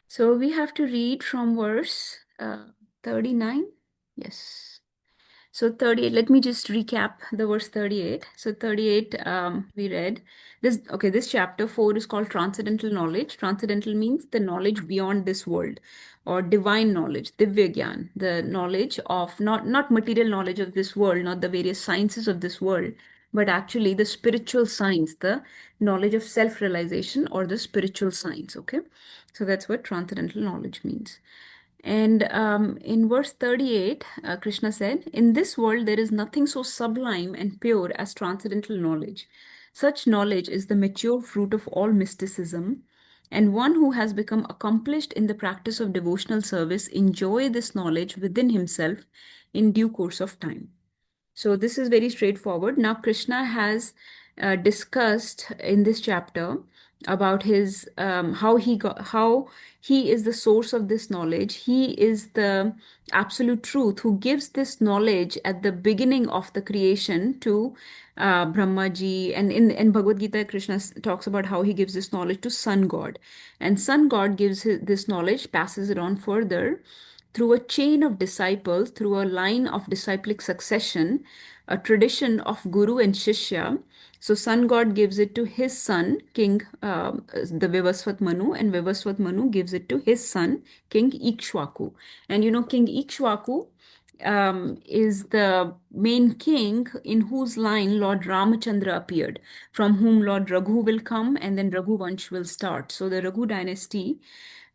So we have to read from verse 39. Yes. So 38, let me just recap the verse 38. So 38, we read this. Okay, this chapter 4 is called Transcendental Knowledge. Transcendental means the knowledge beyond this world, or divine knowledge, Divya Gyan, the knowledge of not material knowledge of this world, not the various sciences of this world, but actually the spiritual science, the knowledge of self-realization or the spiritual science. Okay, so that's what transcendental knowledge means. And in verse 38, Krishna said, "In this world, there is nothing so sublime and pure as transcendental knowledge. Such knowledge is the mature fruit of all mysticism, and one who has become accomplished in the practice of devotional service enjoy this knowledge within himself in due course of time." So this is very straightforward. Now, Krishna has discussed in this chapter about his how he is the source of this knowledge. He is the absolute truth who gives this knowledge at the beginning of the creation to Brahmaji. And in Bhagavad Gita, Krishna talks about how he gives this knowledge to Sun God, and Sun God gives this knowledge, passes it on further through a chain of disciples, through a line of disciplic succession, a tradition of Guru and Shishya. So, Sun God gives it to his son, King the Vivasvat Manu, and Vivasvat Manu gives it to his son, King Ikshwaku. And you know, King Ikshwaku is the main king in whose line Lord Ramachandra appeared, from whom Lord Raghu will come, and then Raghu Vansh will start. So, the Raghu dynasty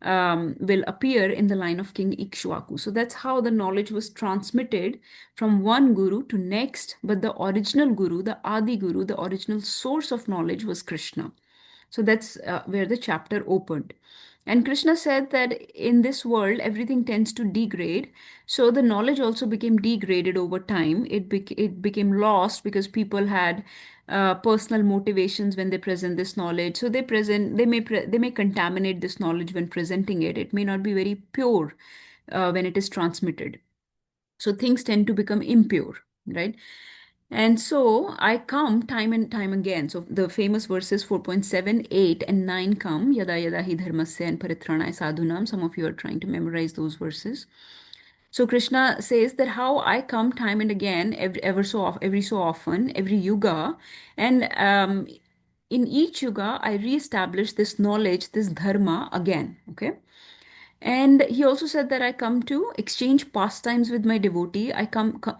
will appear in the line of King Ikshwaku. So that's how the knowledge was transmitted from one guru to next. But the original guru, the Adi Guru, the original source of knowledge was Krishna. So that's where the chapter opened. And Krishna said that in this world, everything tends to degrade. So the knowledge also became degraded over time. It became lost because people had personal motivations when they present this knowledge. So they may contaminate this knowledge when presenting it. It may not be very pure when it is transmitted. So things tend to become impure, right? And so I come time and time again. So the famous verses 4.7, 8, and 9 come. Yada yada hi dharmasya and paritranaya sadhunam. Some of you are trying to memorize those verses. So Krishna says that how I come time and again, every so often, every yuga, and in each yuga I reestablish this knowledge, this dharma again. Okay. And he also said that I come to exchange pastimes with my devotee.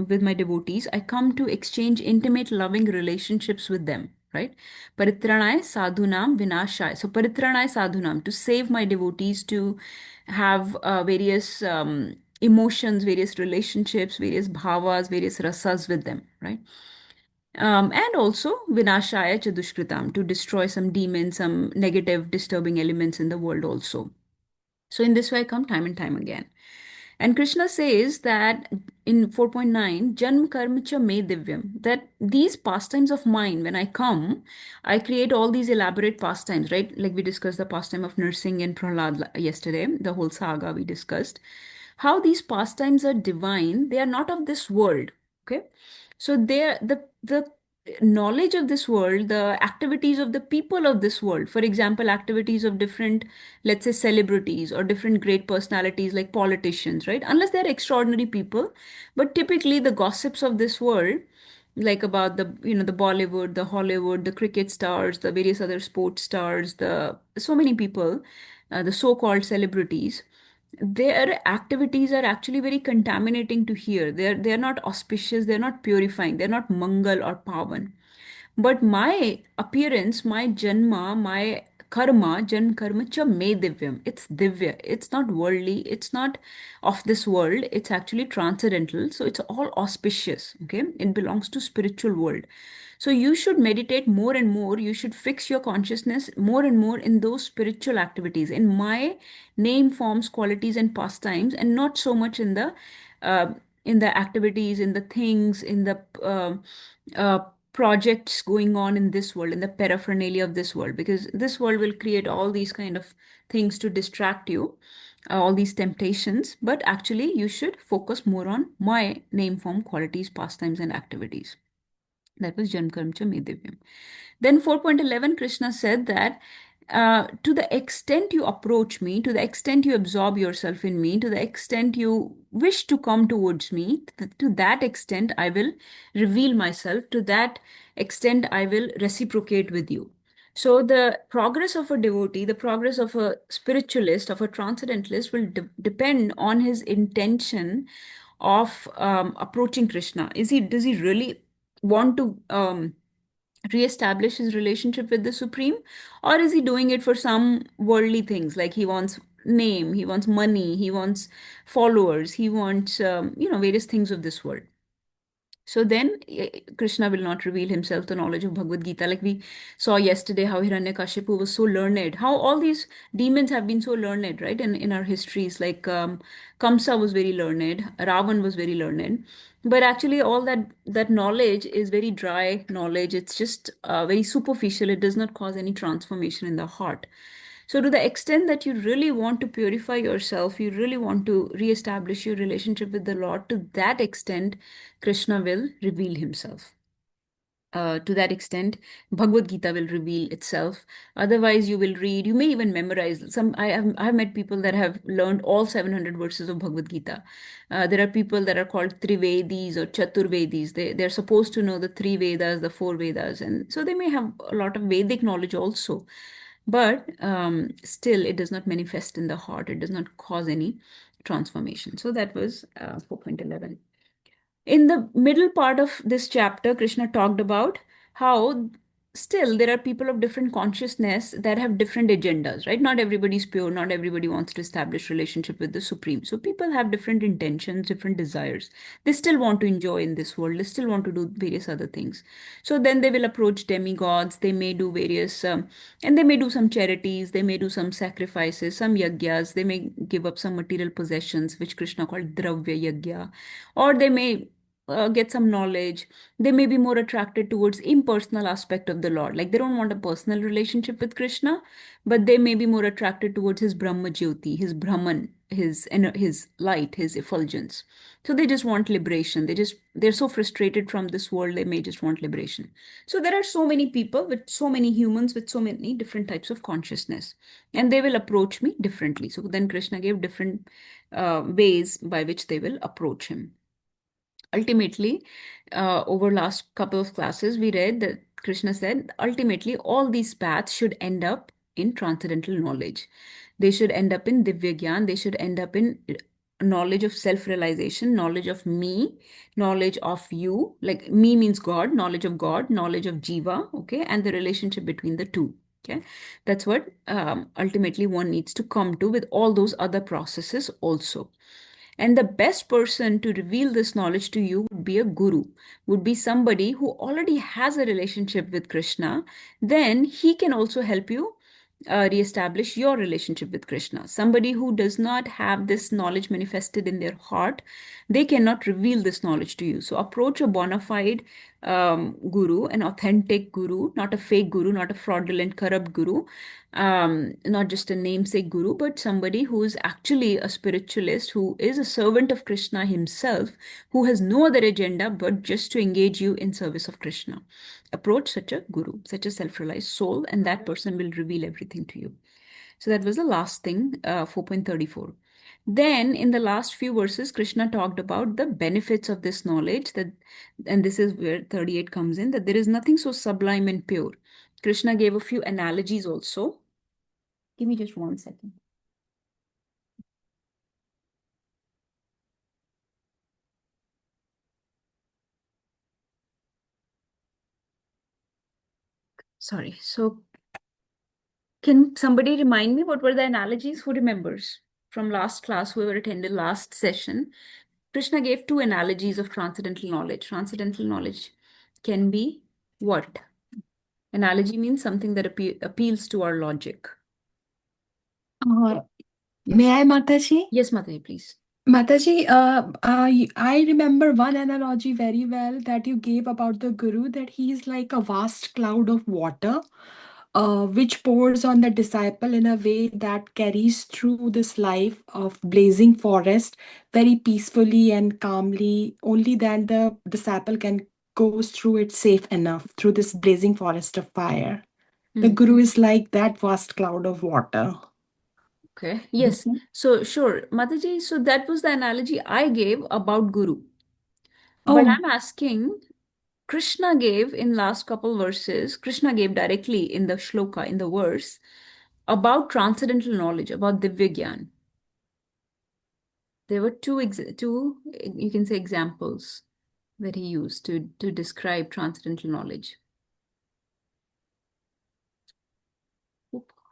With my devotees. I come to exchange intimate, loving relationships with them. Right? Paritranay sadhunam vinashaya. So paritranay sadhunam, to save my devotees, to have various emotions, various relationships, various bhavas, various rasas with them. Right? And also vinashaya chadushkritam, to destroy some demons, some negative, disturbing elements in the world also. So in this way, I come time and time again. And Krishna says that in 4.9, Janm Karma Cha Me Divyam, that these pastimes of mine, when I come, I create all these elaborate pastimes, right? Like we discussed the pastime of nursing and Prahlad yesterday, the whole saga we discussed. How these pastimes are divine, they are not of this world. Okay. So they're the knowledge of this world, the activities of the people of this world, for example, activities of different, let's say, celebrities or different great personalities like politicians, right? Unless they're extraordinary people, but typically the gossips of this world, like about the Bollywood, the Hollywood, the cricket stars, the various other sports stars, the so many people, the so-called celebrities, their activities are actually very contaminating to hear. They're not auspicious, they're not purifying, they're not mangal or pavan. But my appearance, my janma, my karma, jan karma cha me divyam. It's divya. It's not worldly. It's not of this world. It's actually transcendental. So it's all auspicious. Okay. It belongs to spiritual world. So you should meditate more and more. You should fix your consciousness more and more in those spiritual activities, in my name, forms, qualities, and pastimes, and not so much in the activities, in the things, in the uh, projects going on in this world, in the paraphernalia of this world, because this world will create all these kind of things to distract you, all these temptations. But actually, you should focus more on my name, form, qualities, pastimes, and activities. That was Jankarmcha Medivyam. Then 4.11, Krishna said that to the extent you approach me, to the extent you absorb yourself in me, to the extent you wish to come towards me, to that extent I will reveal myself, to that extent I will reciprocate with you. So, the progress of a devotee, the progress of a spiritualist, of a transcendentalist will depend on his intention of approaching Krishna. Does he really want to reestablish his relationship with the Supreme, or is he doing it for some worldly things, like he wants name, he wants money, he wants followers, he wants various things of this world? So then Krishna will not reveal himself the knowledge of Bhagavad Gita. Like we saw yesterday how Hiranyakashipu was so learned, how all these demons have been so learned, right? In our histories, like Kamsa was very learned, Ravan was very learned. But actually all that knowledge is very dry knowledge. It's just very superficial. It does not cause any transformation in the heart. So, to the extent that you really want to purify yourself, you really want to reestablish your relationship with the Lord, to that extent, Krishna will reveal himself. To that extent, Bhagavad Gita will reveal itself. Otherwise, you will read, you may even memorize. I have met people that have learned all 700 verses of Bhagavad Gita. There are people that are called Trivedis or Chaturvedis. They're supposed to know the three Vedas, the four Vedas. And so they may have a lot of Vedic knowledge also. But still, it does not manifest in the heart. It does not cause any transformation. So that was 4.11. In the middle part of this chapter, Krishna talked about how still there are people of different consciousness that have different agendas, right? Not everybody is pure, not everybody wants to establish relationship with the Supreme. So people have different intentions, different desires. They still want to enjoy in this world, they still want to do various other things. So then they will approach demigods, they may do various, and they may do some charities, they may do some sacrifices, some yagyas, they may give up some material possessions, which Krishna called Dravya Yagya, or they may get some knowledge. They may be more attracted towards impersonal aspect of the Lord, like they don't want a personal relationship with Krishna, but they may be more attracted towards his Brahma Jyoti, his Brahman, his light, his effulgence. So they just want liberation. They're so frustrated from this world, they may just want liberation. So there are so many people, with so many humans with so many different types of consciousness, and they will approach me differently. So then Krishna gave different ways by which they will approach him. Ultimately, over last couple of classes, we read that Krishna said ultimately all these paths should end up in transcendental knowledge. They should end up in Divya Gyan. They should end up in knowledge of self-realization, knowledge of me, knowledge of you. Like me means God, knowledge of Jiva, okay, and the relationship between the two. Okay, that's what ultimately one needs to come to with all those other processes also. And the best person to reveal this knowledge to you would be a guru, would be somebody who already has a relationship with Krishna. Then he can also help you reestablish your relationship with Krishna. Somebody who does not have this knowledge manifested in their heart, they cannot reveal this knowledge to you. So approach a bona fide guru, an authentic guru, not a fake guru, not a fraudulent, corrupt guru, not just a namesake guru, but somebody who is actually a spiritualist, who is a servant of Krishna himself, who has no other agenda but just to engage you in service of Krishna. Approach such a guru, such a self-realized soul, and that person will reveal everything to you. So that was the last thing, 4.34. Then in the last few verses, Krishna talked about the benefits of this knowledge, that, and this is where 38 comes in, that there is nothing so sublime and pure. Krishna gave a few analogies also. Give me just 1 second. Sorry. So can somebody remind me what were the analogies? Who remembers from last class, whoever attended last session? Krishna gave two analogies of transcendental knowledge. Transcendental knowledge can be what? Analogy means something that appeals to our logic. Uh, May I, Mataji? Yes, Mataji, please. Mataji, I remember one analogy very well that you gave about the Guru, that he is like a vast cloud of water, which pours on the disciple in a way that carries through this life of blazing forest very peacefully and calmly. Only then the disciple can goes through it safe enough through this blazing forest of fire. The Hmm. guru is like that vast cloud of water. Okay. Yes. So sure, Mataji. So that was the analogy I gave about guru. But Oh, I'm asking, Krishna gave in last couple verses. Krishna gave directly in the shloka in the verse about transcendental knowledge, about Divya Gyan. There were two you can say examples that he used to describe transcendental knowledge.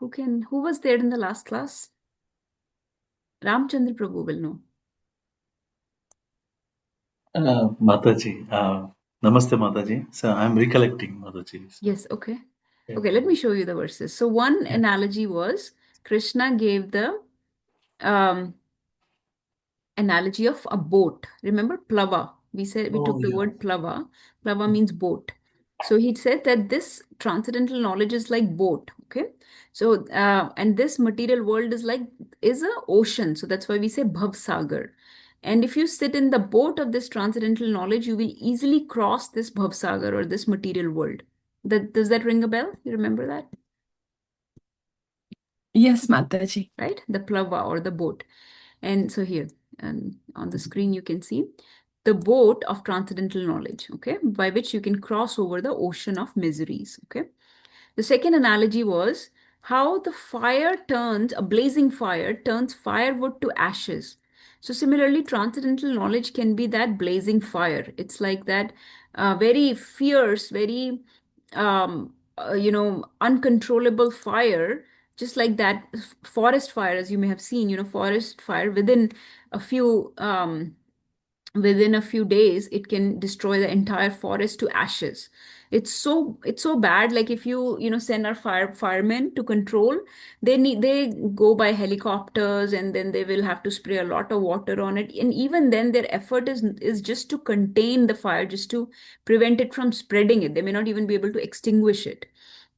Who was there in the last class? Ramchandra Prabhu will know. Mataji, Namaste Mataji. So I'm recollecting Mataji. So, Yes, okay. yeah. Okay, let me show you the verses. So one analogy was Krishna gave the um, analogy of a boat. Remember plava? We said we Oh, took the yeah. word plava. Plava means boat. So he said that this transcendental knowledge is like boat. Okay. So and this material world is a ocean. So that's why we say bhav sagar. And if you sit in the boat of this transcendental knowledge, you will easily cross this bhav sagar or this material world. That does that ring a bell? You remember that? yes, Mataji. Right? The plava or the boat. And so here, and on the screen, you can see the boat of transcendental knowledge, okay, by which you can cross over the ocean of miseries, okay. The second analogy was how the fire turns, a blazing fire turns firewood to ashes. So similarly, transcendental knowledge can be that blazing fire. It's like that very fierce, very uncontrollable fire, just like that forest fire, as you may have seen, forest fire within a few days it can destroy the entire forest to ashes. It's so bad. Like if you send our firemen to control, they go by helicopters, and then they will have to spray a lot of water on it, and even then their effort is just to contain the fire, just to prevent it from spreading it. They may not even be able to extinguish it.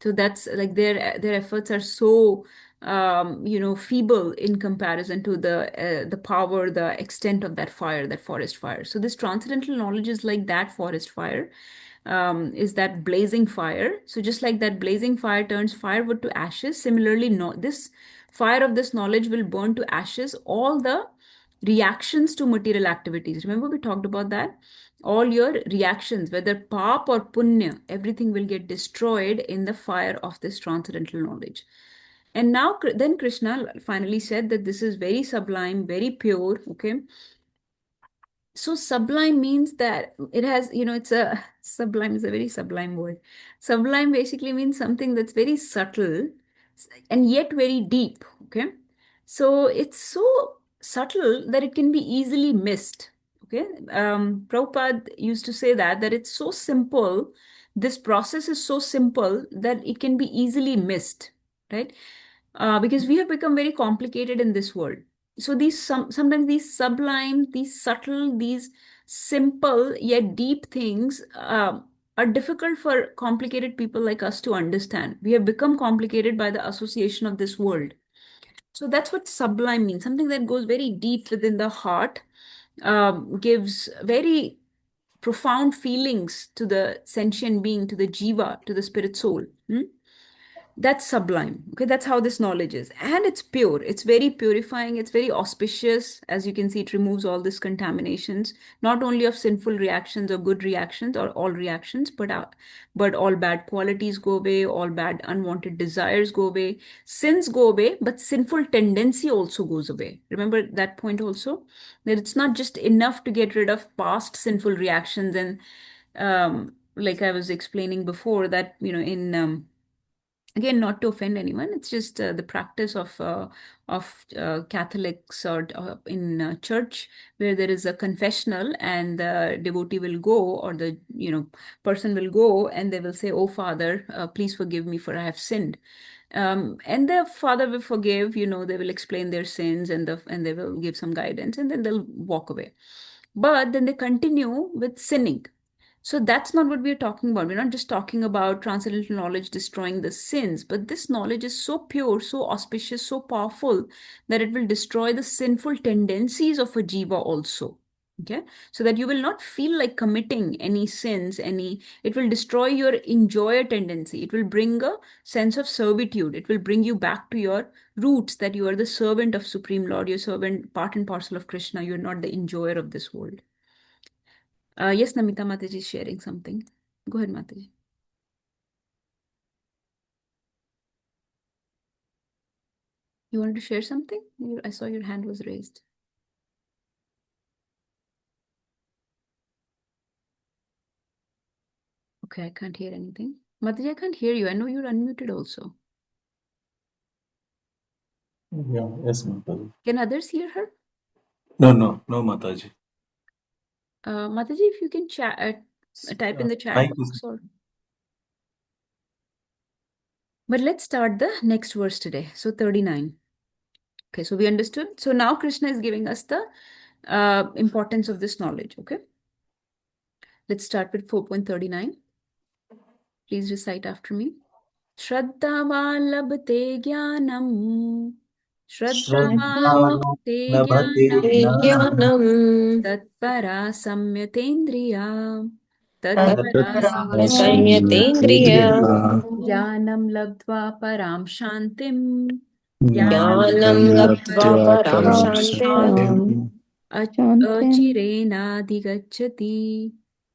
So that's like their efforts are so feeble in comparison to the power, the extent of that fire, that forest fire. So this transcendental knowledge is like that forest fire, is that blazing fire. So just like that blazing fire turns firewood to ashes, similarly, no, this fire of this knowledge will burn to ashes all the reactions to material activities. Remember, we talked about that. All your reactions, whether pap or punya, everything will get destroyed in the fire of this transcendental knowledge. And now, then Krishna finally said that this is very sublime, very pure. Okay. So sublime means that it has, it's a sublime is a very sublime word. Sublime basically means something that's very subtle and yet very deep. Okay. So it's so subtle that it can be easily missed. Okay. Prabhupada used to say that it's so simple. This process is so simple that it can be easily missed. Right. Because we have become very complicated in this world. So sometimes these sublime, these subtle, these simple yet deep things are difficult for complicated people like us to understand. We have become complicated by the association of this world. So that's what sublime means. Something that goes very deep within the heart, gives very profound feelings to the sentient being, to the jiva, to the spirit soul. Hmm? That's sublime. Okay, that's how this knowledge is. And it's pure. It's very purifying. It's very auspicious. As you can see, it removes all these contaminations, not only of sinful reactions or good reactions or all reactions, but all bad qualities go away, all bad unwanted desires go away, sins go away, but sinful tendency also goes away. Remember that point also, that it's not just enough to get rid of past sinful reactions. And like I was explaining before, that, in again, not to offend anyone, it's just the practice of Catholics or in church, where there is a confessional, and the devotee will go, or the person will go, and they will say, "Oh Father, please forgive me, for I have sinned." And the Father will forgive. They will explain their sins, and they will give some guidance, and then they'll walk away. But then they continue with sinning. So that's not what we're talking about. We're not just talking about transcendental knowledge destroying the sins, but this knowledge is so pure, so auspicious, so powerful, that it will destroy the sinful tendencies of a jiva also. Okay, so that you will not feel like committing any sins, it will destroy your enjoyer tendency. It will bring a sense of servitude. It will bring you back to your roots, that you are the servant of Supreme Lord, you're servant, part and parcel of Krishna. You're not the enjoyer of this world. Yes, Namita Mataji is sharing something. Go ahead, Mataji. You wanted to share something? I saw your hand was raised. Okay, I can't hear anything. Mataji, I can't hear you. I know you're unmuted also. Yeah, yes, Mataji. Can others hear her? No, Mataji. Mataji, if you can type in the chat Mic is box or... But let's start the next verse today. So 39. Okay, so we understood. So now Krishna is giving us the importance of this knowledge. Okay. Let's start with 4.39. Please recite after me. Shraddhavan labhate jnanam. Shraddhavan labhate jnanam. Jnanam Tatpara samyatendriya. Tatpara Tatpara samyatendriya. Samyatendriya Jnanam labdva param shantim. Jnanam Labdva Param Shantim Achirenadhigacchati.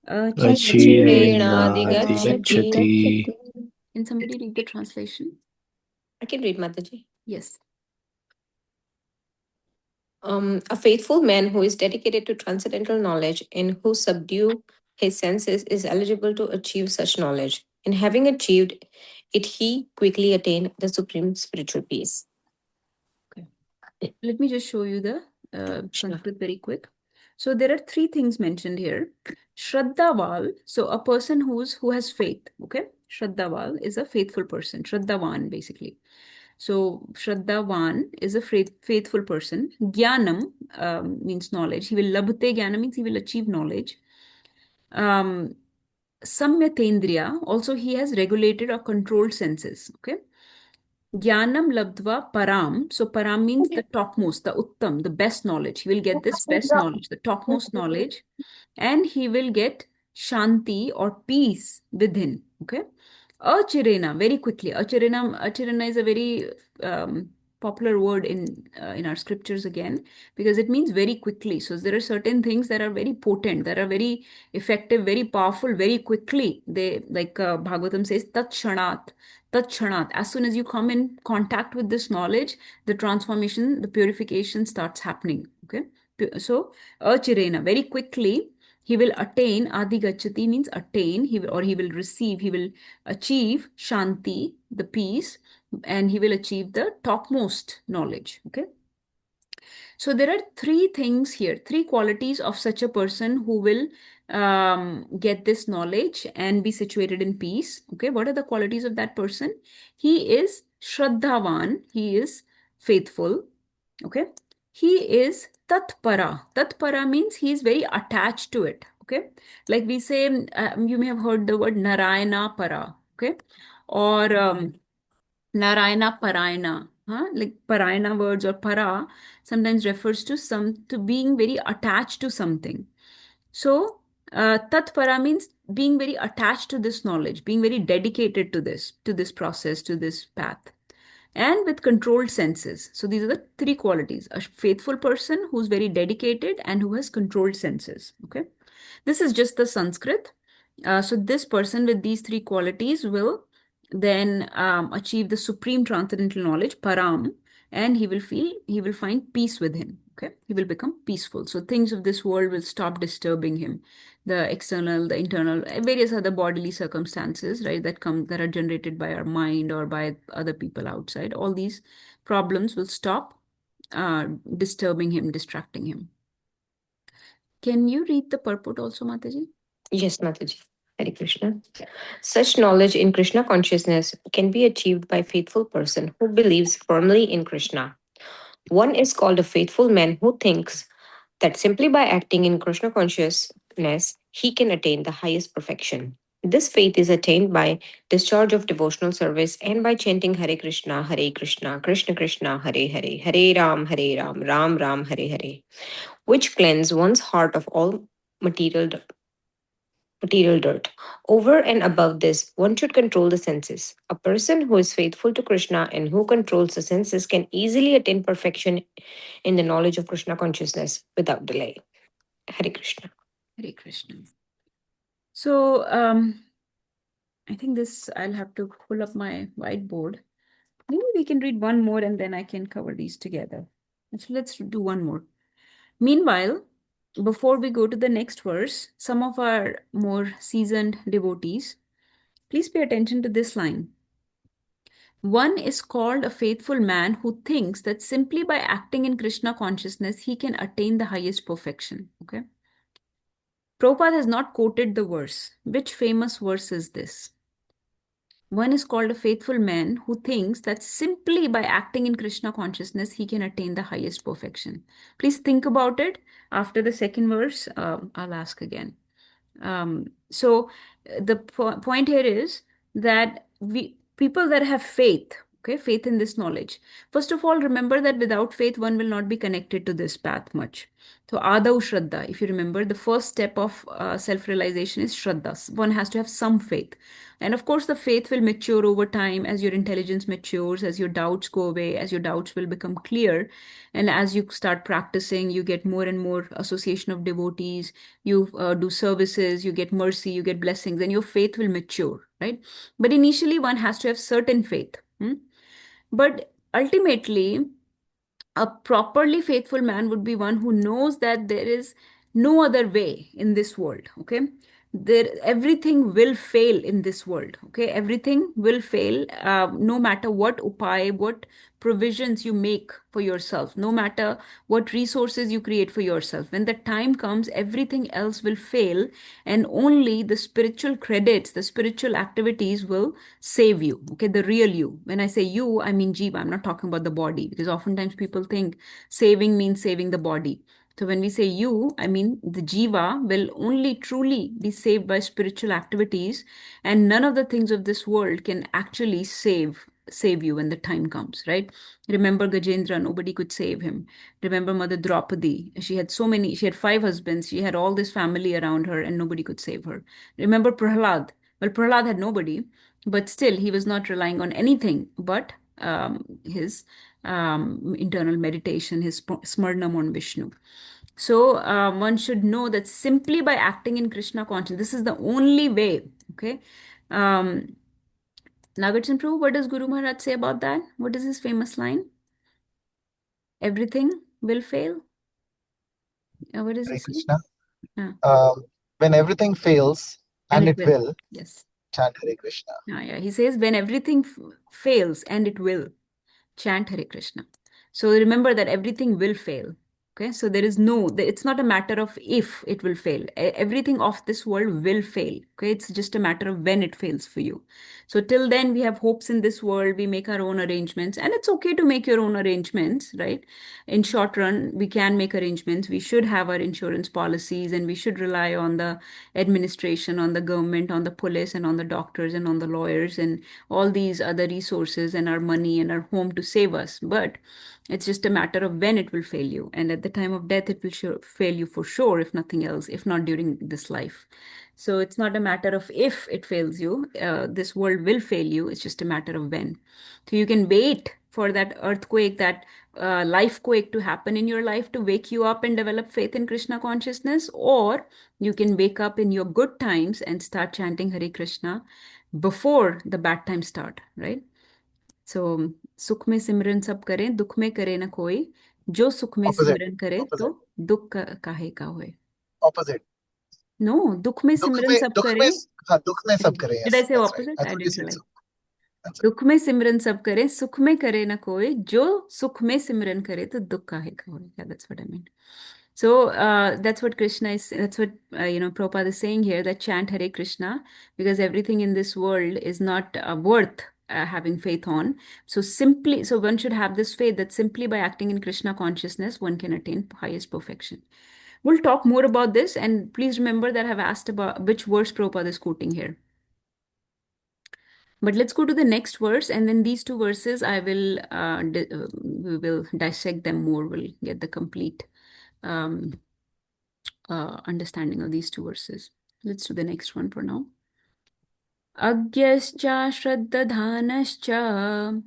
Achirenadhigacchati. Can somebody read the translation? I can read, Mataji. Yes. A faithful man who is dedicated to transcendental knowledge and who subdue his senses is eligible to achieve such knowledge. And having achieved it, he quickly attained the supreme spiritual peace. Okay. Let me just show you the Sanskrit very quick. So there are three things mentioned here. Shraddhaval, so a person who has faith. Okay, Shraddhaval is a faithful person. Shraddhavan, basically. So Shraddhavan is a faithful person. Jnanam means knowledge. He will labhate jnana means he will achieve knowledge. Samyatendriya, also he has regulated or controlled senses. Okay. Jnanam labdva param. So param means the topmost, the uttam, the best knowledge. He will get this best knowledge, the topmost knowledge, and he will get shanti or peace within. Okay. Achirena, very quickly. Achirena is a very popular word in our scriptures again, because it means very quickly. So there are certain things that are very potent, that are very effective, very powerful, very quickly. They, like Bhagavatam says, tat shanat. Tat as soon as you come in contact with this knowledge, the transformation, the purification starts happening. Okay. So achirena, very quickly he will attain. Adi gachati means attain. He will receive, he will achieve shanti, the peace, and he will achieve the topmost knowledge. Okay. So there are three things here, three qualities of such a person who will get this knowledge and be situated in peace. Okay, what are the qualities of that person? He is Shraddhavan, he is faithful. Okay, he is Tatpara. Tatpara means he is very attached to it. Okay, like we say, you may have heard the word Narayana Para. Okay, or Narayana Parayana. Like Parayana words or para sometimes refers to being very attached to something. So Tat Para means being very attached to this knowledge, being very dedicated to this process, to this path, and with controlled senses. So these are the three qualities: a faithful person who's very dedicated and who has controlled senses. Okay, this is just the Sanskrit. So this person with these three qualities will then achieve the supreme transcendental knowledge, param, and he will find peace within. Okay, he will become peaceful. So things of this world will stop disturbing him. The external, the internal, various other bodily circumstances, right, that are generated by our mind or by other people outside. All these problems will stop disturbing him, distracting him. Can you read the purport also, Mataji? Yes, Mataji. Hare Krishna. Such knowledge in Krishna consciousness can be achieved by a faithful person who believes firmly in Krishna. One is called a faithful man who thinks that simply by acting in Krishna consciousness, he can attain the highest perfection. This faith is attained by discharge of devotional service and by chanting Hare Krishna, Krishna Krishna, Hare Ram, Ram Ram, Hare Hare, which cleanse one's heart of all material dirt. Over and above this, one should control the senses. A person who is faithful to Krishna and who controls the senses can easily attain perfection in the knowledge of Krishna consciousness without delay. Hare Krishna. Hare Krishna. So I think this, I'll have to pull up my whiteboard. Maybe we can read one more and then I can cover these together. So let's do one more. Meanwhile, before we go to the next verse, some of our more seasoned devotees, please pay attention to this line. One is called a faithful man who thinks that simply by acting in Krishna consciousness, he can attain the highest perfection. Okay. Prabhupada has not quoted the verse. Which famous verse is this? One is called a faithful man who thinks that simply by acting in Krishna consciousness, he can attain the highest perfection. Please think about it. After the second verse, I'll ask again. So the point here is that people that have faith, okay, faith in this knowledge. First of all, remember that without faith, one will not be connected to this path much. So Adau Shraddha, if you remember, the first step of self-realization is Shraddha. One has to have some faith. And of course, the faith will mature over time as your intelligence matures, as your doubts go away, as your doubts will become clear. And as you start practicing, you get more and more association of devotees, you do services, you get mercy, you get blessings, and your faith will mature, right? But initially, one has to have certain faith. But ultimately, a properly faithful man would be one who knows that there is no other way in this world. Okay, everything will fail in this world. Okay, everything will fail, no matter what upay, what provisions you make for yourself, no matter what resources you create for yourself. When the time comes, everything else will fail, and only the spiritual credits, the spiritual activities will save you. Okay, the real you. When I say you, I mean jiva. I'm not talking about the body, because oftentimes people think saving means saving the body. So when we say you, I mean the jiva will only truly be saved by spiritual activities, and none of the things of this world can actually save you when the time comes, right? Remember Gajendra, nobody could save him. Remember Mother Draupadi, she had 5 husbands, she had all this family around her, and nobody could save her. Remember Prahlad. Well, Prahlad had nobody, but still he was not relying on anything but his internal meditation, his smarnam on Vishnu. So one should know that simply by acting in Krishna consciousness, this is the only way. Okay. Nagarjun Prabhu, what does Guru Maharaj say about that? What is his famous line? Everything will fail. What does he Hare say? Krishna. Yeah. When everything fails, And and it it will. will, Yes. chant Hare Krishna. Yeah. He says when everything fails, and it will, chant Hare Krishna. So remember that everything will fail. Okay, so there is it's not a matter of if it will fail. Everything of this world will fail. Okay, it's just a matter of when it fails for you. So till then, we have hopes in this world. We make our own arrangements, and it's okay to make your own arrangements, right? In short run, we can make arrangements. We should have our insurance policies, and we should rely on the administration, on the government, on the police, and on the doctors, and on the lawyers, and all these other resources, and our money and our home to save us. But it's just a matter of when it will fail you. And at the time of death, it will fail you for sure, if nothing else, if not during this life. So it's not a matter of if it fails you. This world will fail you. It's just a matter of when. So you can wait for that earthquake, that life quake to happen in your life to wake you up and develop faith in Krishna consciousness, or you can wake up in your good times and start chanting Hare Krishna before the bad times start, right? So सुख में सिमरन सब करें, दुख में करे न कोई, जो सुख में Opposite. सिमरन करे तो दुख काहे का होए. Opposite. No, दुख में सिमरन सब करें. दुख में सब करें. Did I Yes, say that's right. opposite? I I thought you didn't said realize. so. That's right. दुख में सिमरन सब करें, सुख में करे न कोई, जो सुख में सिमरन करे तो दुख काहे का होए. Yeah, that's what I meant. So that's what Krishna is. That's what Prabhupada is saying here. That chant Hare Krishna, because everything in this world is not worth having faith on. So one should have this faith that simply by acting in Krishna consciousness, one can attain highest perfection. We'll talk more about this, and please remember that I've asked about which verse Prabhupada is quoting here. But let's go to the next verse, and then these two verses we will dissect them more. We'll get the complete um, understanding of these two verses. Let's do the next one for now. Agyascha shraddadhanascha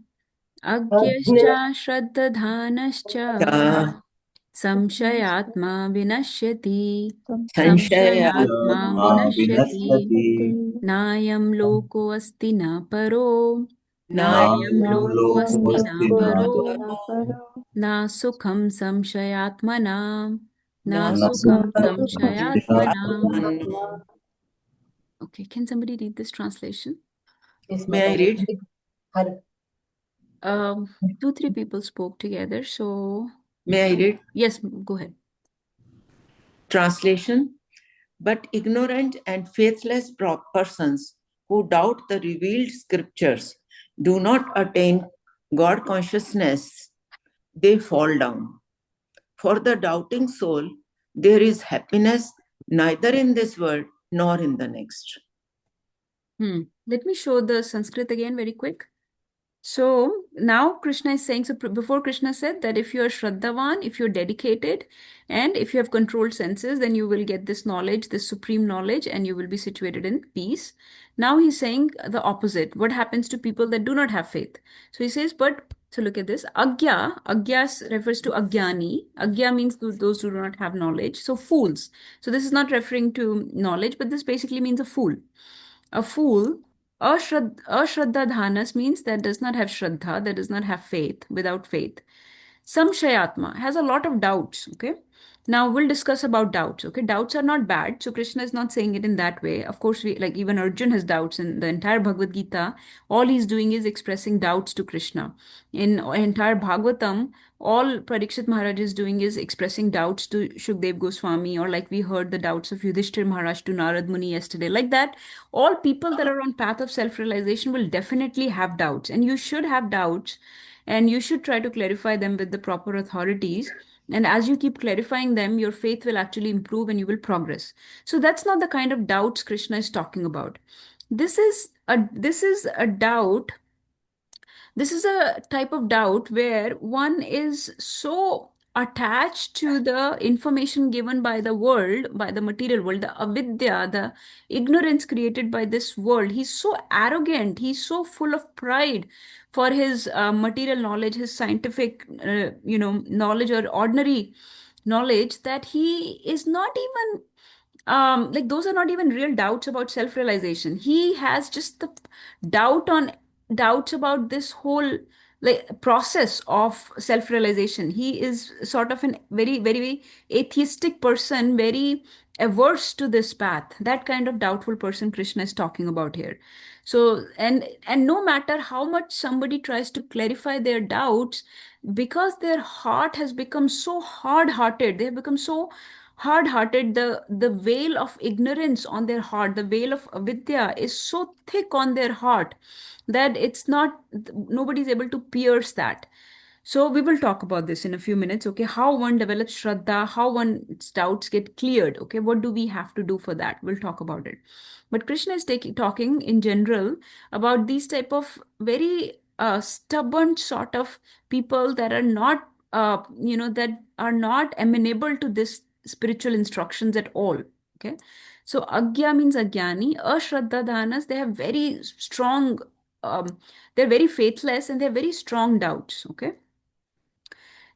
Agyascha shraddadhanascha Samshayatma vinashyati Samshayatma vinashyati Nayam loko asti na paro Nayam loko asti na paro Na sukham samshayatmana Na sukham samshayatmana. Okay, can somebody read this translation? Yes, May I read? 2-3 people spoke together, so May I read? yes, go ahead. Translation. But ignorant and faithless persons who doubt the revealed scriptures do not attain God consciousness. They fall down. For the doubting soul, there is happiness neither in this world nor in the next. Let me show the Sanskrit again very quick. So now Krishna is saying, so before Krishna said that if you are Shraddhavan, if you're dedicated, and if you have controlled senses, then you will get this knowledge, this supreme knowledge, and you will be situated in peace. Now he's saying the opposite. What happens to people that do not have faith? So he says, so look at this. Agya refers to Agyani. Agya means those who do not have knowledge. So fools. So this is not referring to knowledge, but this basically means a fool. A fool, ashraddha means that does not have shraddha, that does not have faith, without faith. Samshayatma has a lot of doubts, okay? Now we'll discuss about doubts, okay? Doubts are not bad, so Krishna is not saying it in that way. Of course, like even Arjun has doubts in the entire Bhagavad Gita. All he's doing is expressing doubts to Krishna. In entire Bhagavatam, all Parikshit Maharaj is doing is expressing doubts to Shukdev Goswami, or like we heard the doubts of Yudhishthir Maharaj to Narad Muni yesterday. Like that, all people that are on path of self-realization will definitely have doubts, and you should have doubts, and you should try to clarify them with the proper authorities. And as you keep clarifying them, your faith will actually improve and you will progress. So that's not the kind of doubts Krishna is talking about. This is a doubt. This is a type of doubt where one is so attached to the information given by the world, by the material world, the avidya, the ignorance created by this world. He's so arrogant. He's so full of pride for his material knowledge, his scientific, knowledge or ordinary knowledge, that he is not even like those are not even real doubts about self-realization. He has just the doubts about this whole like process of self-realization. He is sort of an very, very atheistic person, very averse to this path. That kind of doubtful person Krishna is talking about here. So and no matter how much somebody tries to clarify their doubts, because their heart has become so hard-hearted, they have become so hard-hearted, the veil of ignorance on their heart, the veil of avidya is so thick on their heart that it's not, nobody's able to pierce that. So we will talk about this in a few minutes, okay? How one develops shraddha, how one's doubts get cleared, okay? What do we have to do for that? We'll talk about it. But Krishna is talking in general about these type of very stubborn sort of people that are not, that are not amenable to this spiritual instructions at all, okay? So agya means agyani, ashraddha they have very strong, they're very faithless and they're very strong doubts, okay?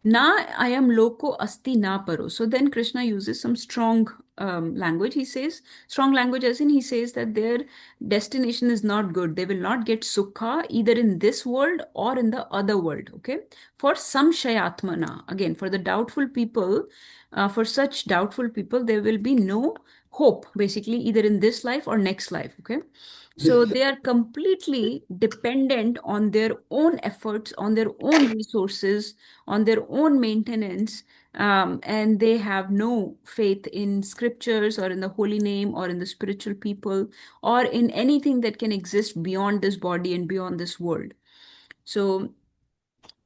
Na ayam loko asti na paro. So then Krishna uses some strong language. He says, strong language as in he says that their destination is not good. They will not get sukha either in this world or in the other world. Okay. For samshayatmana, again, for the doubtful people, for such doubtful people, there will be no hope, basically, either in this life or next life. Okay. So they are completely dependent on their own efforts, on their own resources, on their own maintenance, and they have no faith in scriptures or in the holy name or in the spiritual people or in anything that can exist beyond this body and beyond this world. So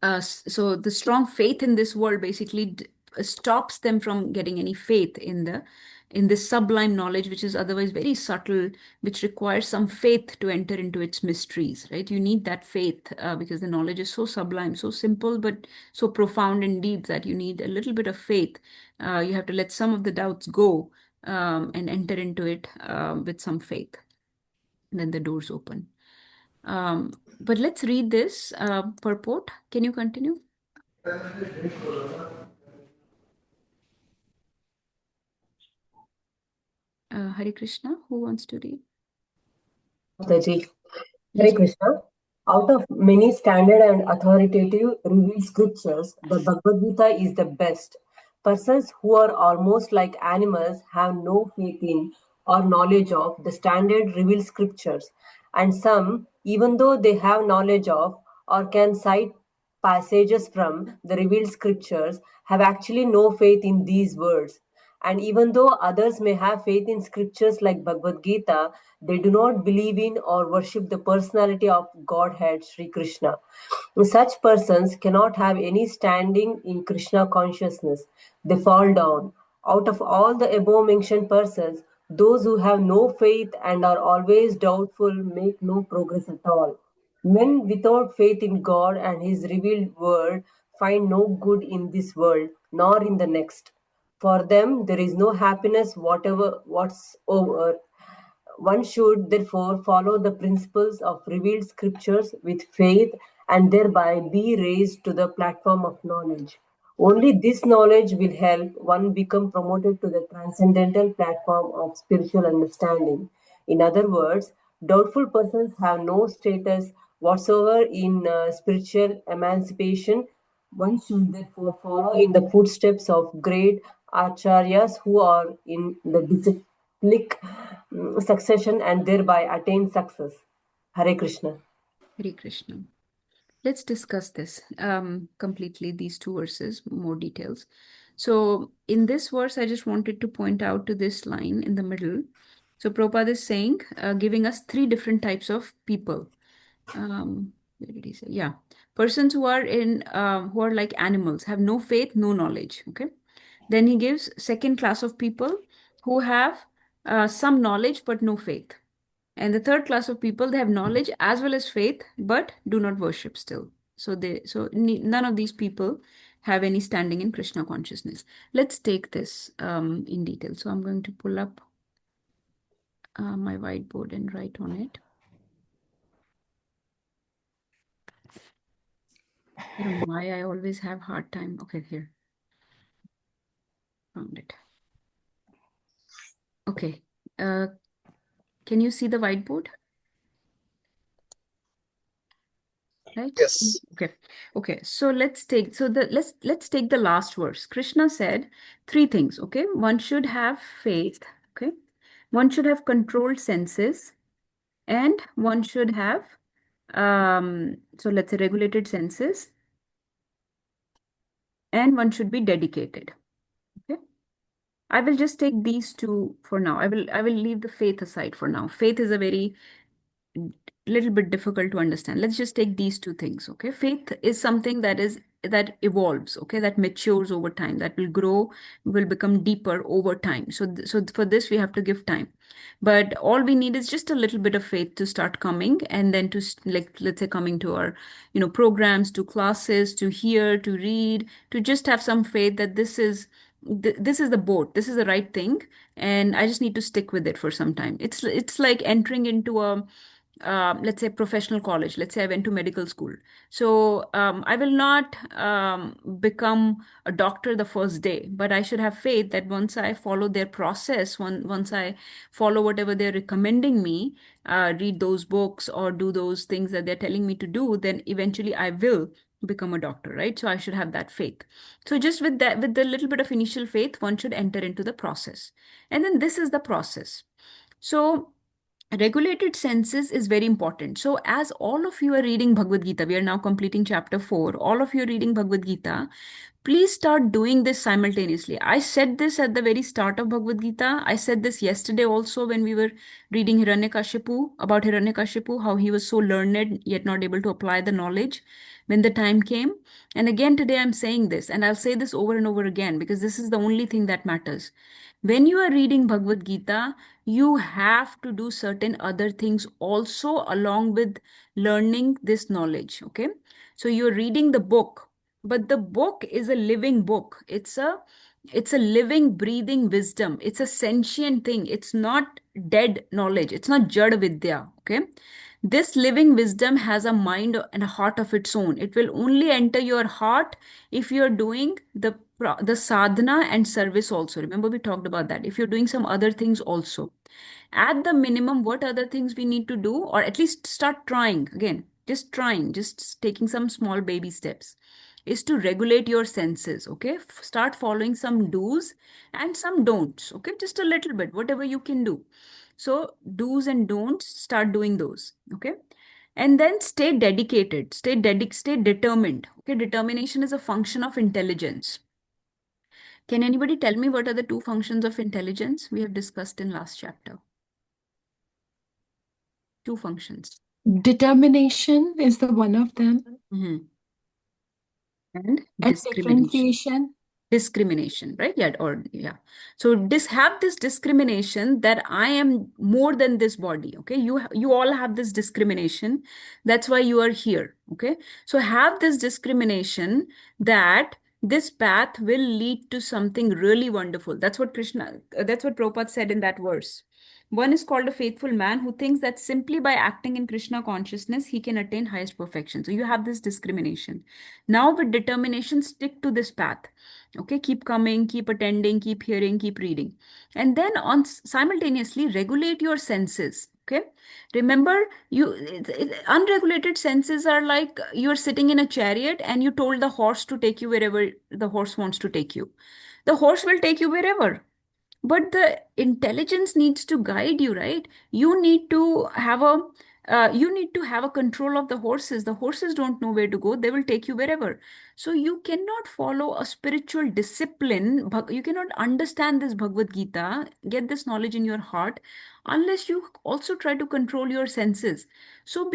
so the strong faith in this world basically stops them from getting any faith in the in this sublime knowledge, which is otherwise very subtle, which requires some faith to enter into its mysteries, right? You need that faith because the knowledge is so sublime, so simple, but so profound and deep that you need a little bit of faith. You have to let some of the doubts go and enter into it with some faith. And then the doors open. But let's read this purport. Can you continue? Hare Krishna, who wants to read? Mataji. Yes. Hare Krishna. Out of many standard and authoritative revealed scriptures, the Bhagavad Gita is the best. Persons who are almost like animals have no faith in or knowledge of the standard revealed scriptures, and some, even though they have knowledge of or can cite passages from the revealed scriptures, have actually no faith in these words. And even though others may have faith in scriptures like Bhagavad Gita, they do not believe in or worship the personality of Godhead Sri Krishna. Such persons cannot have any standing in Krishna consciousness. They fall down. Out of all the above mentioned persons, those who have no faith and are always doubtful make no progress at all. Men without faith in God and His revealed word find no good in this world, nor in the next. For them, there is no happiness whatsoever. One should therefore follow the principles of revealed scriptures with faith and thereby be raised to the platform of knowledge. Only this knowledge will help one become promoted to the transcendental platform of spiritual understanding. In other words, doubtful persons have no status whatsoever in spiritual emancipation. One should therefore follow in the footsteps of great acharyas who are in the disciplic succession and thereby attain success. Hare Krishna. Hare Krishna. Let's discuss this completely, these two verses, more details. So in this verse, I just wanted to point out to this line in the middle. So Prabhupada is saying, giving us three different types of people. Where did he say? Yeah. Persons who are who are like animals, have no faith, no knowledge. Okay. Then he gives second class of people who have some knowledge but no faith. And the third class of people, they have knowledge as well as faith, but do not worship still. So none of these people have any standing in Krishna consciousness. Let's take this in detail. So I'm going to pull up my whiteboard and write on it. I don't know why I always have hard time. Okay, here. Found it. Okay. Can you see the whiteboard? Right? Yes. Okay. So let's take the last verse. Krishna said three things. Okay. One should have faith. Okay. One should have controlled senses, and one should have so let's say regulated senses, and one should be dedicated. Okay. I will just take these two for now. I will leave the faith aside for now. Faith is a very little bit difficult to understand. Let's just take these two things. Okay. Faith is something that evolves, okay, that matures over time, that will grow, will become deeper over time. So for this we have to give time, but all we need is just a little bit of faith to start coming, and then to let's say coming to our programs, to classes, to hear, to read, to just have some faith that this is the boat, this is the right thing, and I just need to stick with it for some time. It's like entering into a let's say professional college. Let's say I went to medical school. So I will not become a doctor the first day, but I should have faith that once I follow their process, once I follow whatever they're recommending me, read those books or do those things that they're telling me to do, then eventually I will become a doctor, right? So I should have that faith. So just with that, with the little bit of initial faith, one should enter into the process. And then this is the process. So regulated senses is very important. So as all of you are reading Bhagavad Gita, we are now completing chapter 4. All of you are reading Bhagavad Gita. Please start doing this simultaneously. I said this at the very start of Bhagavad Gita. I said this yesterday also when we were reading about Hiranyakashipu, how he was so learned yet not able to apply the knowledge when the time came. And again today I'm saying this, and I'll say this over and over again because this is the only thing that matters. When you are reading Bhagavad Gita, you have to do certain other things also along with learning this knowledge. Okay. So you're reading the book, but the book is a living book. It's a living, breathing wisdom. It's a sentient thing. It's not dead knowledge. It's not jad vidya. Okay. This living wisdom has a mind and a heart of its own. It will only enter your heart if you're doing the sadhana and service also. Remember, we talked about that. If you're doing some other things also. At the minimum, what other things we need to do, or at least start trying again, just trying, just taking some small baby steps, is to regulate your senses. Okay. Start following some do's and some don'ts. Okay. Just a little bit, whatever you can do. So do's and don'ts, start doing those. Okay. And then stay dedicated, stay determined. Okay. Determination is a function of intelligence. Can anybody tell me what are the two functions of intelligence we have discussed in last chapter? Two functions. Determination is the one of them. And And discrimination. Discrimination, right? Yeah. So have this discrimination that I am more than this body. Okay. You all have this discrimination. That's why you are here. Okay. So have this discrimination that this path will lead to something really wonderful. That's what Prabhupada said in that verse. One is called a faithful man who thinks that simply by acting in Krishna consciousness, he can attain highest perfection. So you have this discrimination. Now with determination, stick to this path. Okay, keep coming, keep attending, keep hearing, keep reading. And then simultaneously regulate your senses. Okay, remember, unregulated senses are like you're sitting in a chariot and you told the horse to take you wherever the horse wants to take you. The horse will take you wherever. But the intelligence needs to guide you, right? You need to have a control of the horses. The horses don't know where to go. They will take you wherever. So you cannot follow a spiritual discipline. You cannot understand this Bhagavad Gita, get this knowledge in your heart, unless you also try to control your senses. So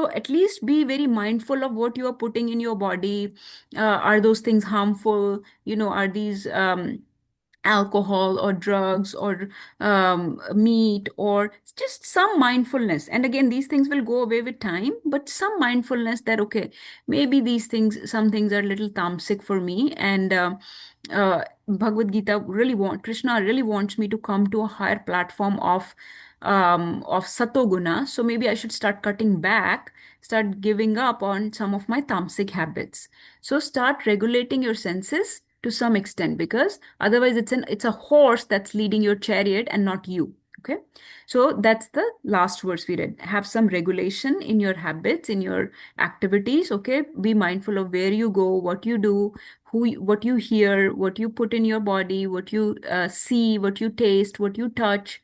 at least be very mindful of what you are putting in your body. Are those things harmful? Are these alcohol or drugs or meat, or just some mindfulness. And again, these things will go away with time, but some mindfulness that, okay, maybe some things are a little tamasic for me. And Bhagavad Gita Krishna really wants me to come to a higher platform of satoguna. So maybe I should start cutting back, start giving up on some of my tamasic habits. So start regulating your senses to some extent, because otherwise it's a horse that's leading your chariot and not you. Okay, so that's the last verse we read. Have some regulation in your habits, in your activities. Okay, be mindful of where you go, what you do, what you hear, what you put in your body, what you see, what you taste, what you touch.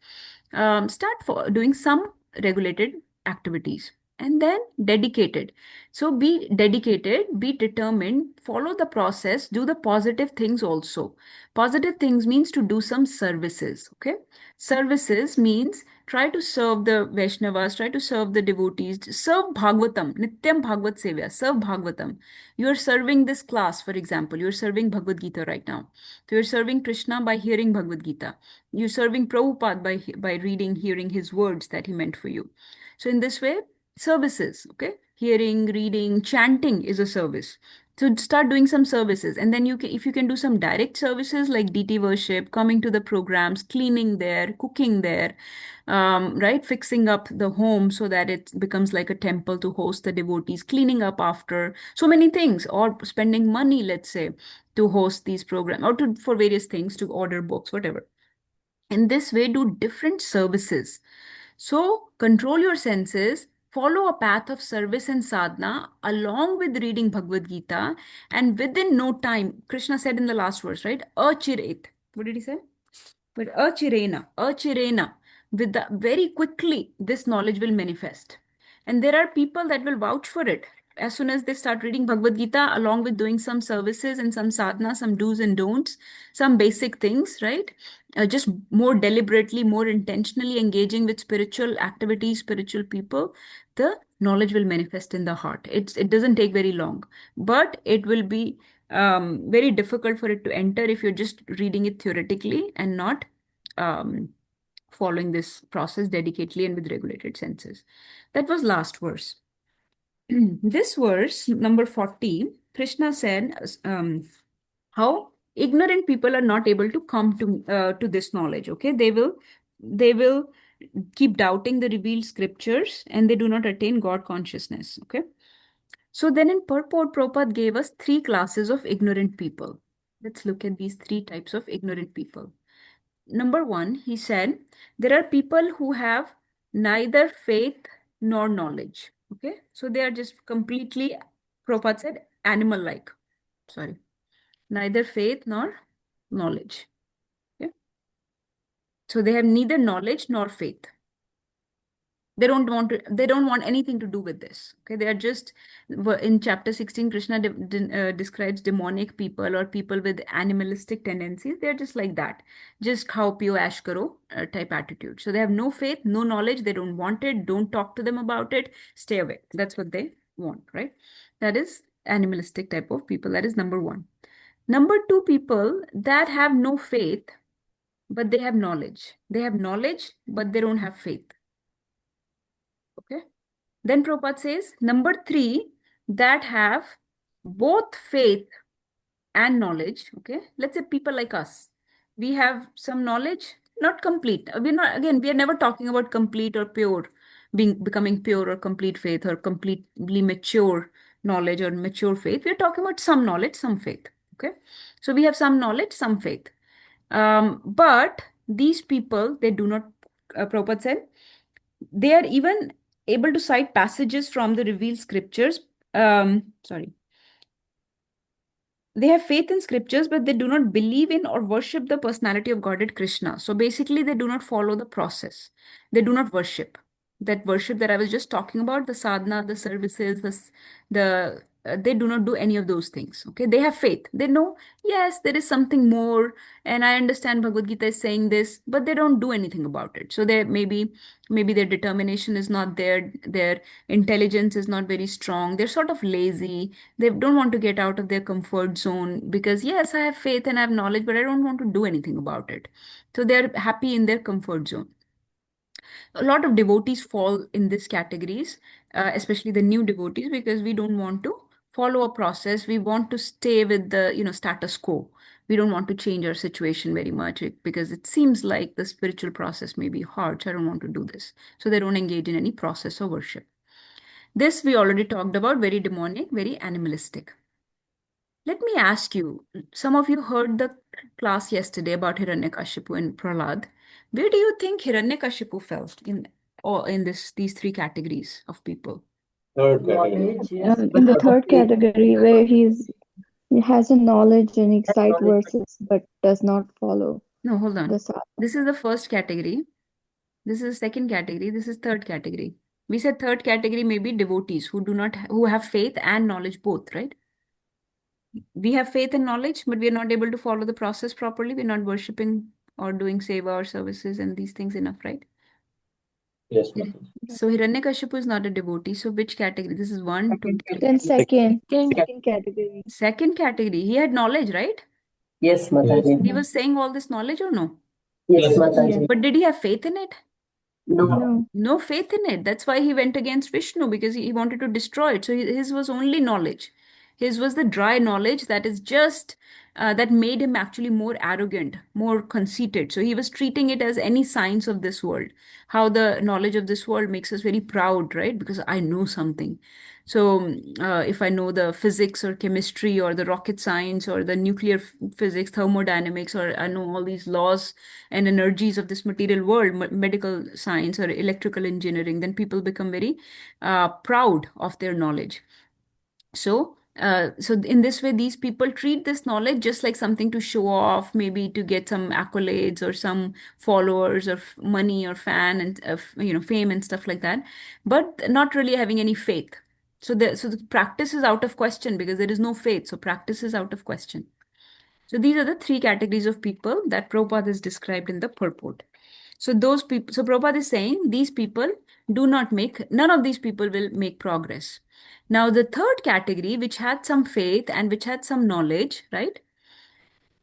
Start doing some regulated activities. And then dedicated. So be dedicated, be determined, follow the process, do the positive things also. Positive things means to do some services. Okay. Services means try to serve the Vaishnavas, try to serve the devotees, serve Bhagavatam, Nityam Bhagavat Sevya, serve Bhagavatam. You're serving this class, for example, you're serving Bhagavad Gita right now. So you're serving Krishna by hearing Bhagavad Gita. You're serving Prabhupada by reading, hearing his words that he meant for you. So in this way, services, okay, hearing, reading, chanting is a service. So start doing some services. And then if you can do some direct services like DT worship, coming to the programs, cleaning there, cooking there, right, fixing up the home so that it becomes like a temple to host the devotees, cleaning up after, so many things, or spending money, let's say, to host these programs, or for various things, to order books, whatever. In this way, do different services. So control your senses, follow a path of service and sadhana along with reading Bhagavad Gita, and within no time, Krishna said in the last verse, right? Achiret. What did he say? But achirena. Very quickly, this knowledge will manifest. And there are people that will vouch for it. as soon as they start reading Bhagavad Gita, along with doing some services and some sadhana, some do's and don'ts, some basic things, right? Just more deliberately, more intentionally engaging with spiritual activities, spiritual people, the knowledge will manifest in the heart. It doesn't take very long, but it will be very difficult for it to enter if you're just reading it theoretically and not following this process dedicatedly and with regulated senses. That was last verse. This verse, number 40, Krishna said how ignorant people are not able to come to this knowledge. Okay, they will keep doubting the revealed scriptures and they do not attain God consciousness. Okay, so then in purport, Prabhupada gave us 3 classes of ignorant people. Let's look at these 3 types of ignorant people. Number 1, he said, there are people who have neither faith nor knowledge. Okay, so they are just completely, Prabhupada said, animal-like. Sorry, neither faith nor knowledge. Okay, so they have neither knowledge nor faith. They don't want anything to do with this. Okay, they are just, in chapter 16, Krishna describes demonic people or people with animalistic tendencies. They're just like that, just khao piyo ash karo type attitude. So they have no faith, no knowledge. They don't want it. Don't talk to them about it. Stay away. That's what they want, right? That is animalistic type of people. That is number 1. Number 2, people that have no faith, but they have knowledge. They have knowledge, but they don't have faith. Okay. Then Prabhupada says, number 3, that have both faith and knowledge. Okay. Let's say people like us, we have some knowledge, not complete. We are never talking about complete or pure, becoming pure or complete faith or completely mature knowledge or mature faith. We're talking about some knowledge, some faith. Okay. So we have some knowledge, some faith. But these people, they do not, Prabhupada said, they are even able to cite passages from the revealed scriptures. They have faith in scriptures, but they do not believe in or worship the personality of Godhead Krishna. So basically, they do not follow the process. They do not worship. That worship that I was just talking about, the sadhana, the services, they do not do any of those things. Okay, they have faith. They know, yes, there is something more, and I understand Bhagavad Gita is saying this, but they don't do anything about it. So they maybe their determination is not there, their intelligence is not very strong. They're sort of lazy. They don't want to get out of their comfort zone because, yes, I have faith and I have knowledge, but I don't want to do anything about it. So they're happy in their comfort zone. A lot of devotees fall in these categories, especially the new devotees, because we don't want to follow a process. We want to stay with the status quo. We don't want to change our situation very much because it seems like the spiritual process may be hard, so I don't want to do this. So they don't engage in any process of worship. This we already talked about, very demonic, very animalistic. Let me ask you, some of you heard the class yesterday about Hiranyakashipu and Prahlad. Where do you think Hiranyakashipu fell in these 3 categories of people? Third category. Yes, In the third category, where he has a knowledge and he cite verses but does not follow No, hold on. the sadhana. This is the first category. This is the second category. This is third category. We said third category may be devotees who have faith and knowledge both, right? We have faith and knowledge, but we are not able to follow the process properly. We're not worshipping or doing seva or services and these things enough, right? Yes, So Hiranyakashipu is not a devotee. So which category? This is 1, 2, 3. Then second category. Second category. He had knowledge, right? Yes, Mataji. He was saying all this knowledge or no? Yes, Mataji. But did he have faith in it? No. No faith in it. That's why he went against Vishnu, because he wanted to destroy it. So his was only knowledge. His was the dry knowledge that is just that made him actually more arrogant, more conceited. So he was treating it as any science of this world. How the knowledge of this world makes us very proud, right? Because I know something. So if I know the physics or chemistry or the rocket science or the nuclear physics, thermodynamics, or I know all these laws and energies of this material world, medical science or electrical engineering, then people become very proud of their knowledge. So in this way, these people treat this knowledge just like something to show off, maybe to get some accolades or some followers or money or fan and fame and stuff like that, but not really having any faith. So the practice is out of question because there is no faith. So practice is out of question. So these are the three categories of people that Prabhupada is described in the purport. So those people, so Prabhupada is saying these people none of these people will make progress. Now the third category, which had some faith and which had some knowledge, right?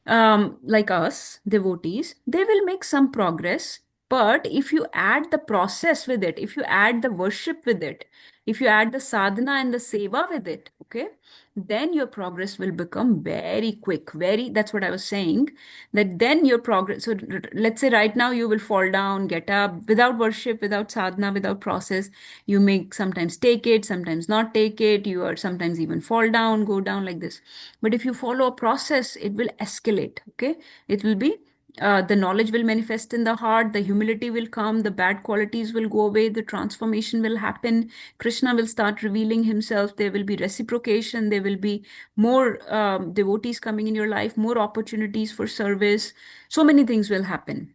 Like us, devotees, they will make some progress. But if you add the process with it, if you add the worship with it, if you add the sadhana and the seva with it, okay, then your progress will become very quick. That's what I was saying, that then your progress. So let's say right now you will fall down, get up without worship, without sadhana, without process. You may sometimes take it, sometimes not take it. You are sometimes even fall down, go down like this. But if you follow a process, it will escalate. Okay. It will be the knowledge will manifest in the heart, the humility will come, the bad qualities will go away, the transformation will happen, Krishna will start revealing himself, there will be reciprocation, there will be more devotees coming in your life, more opportunities for service, so many things will happen.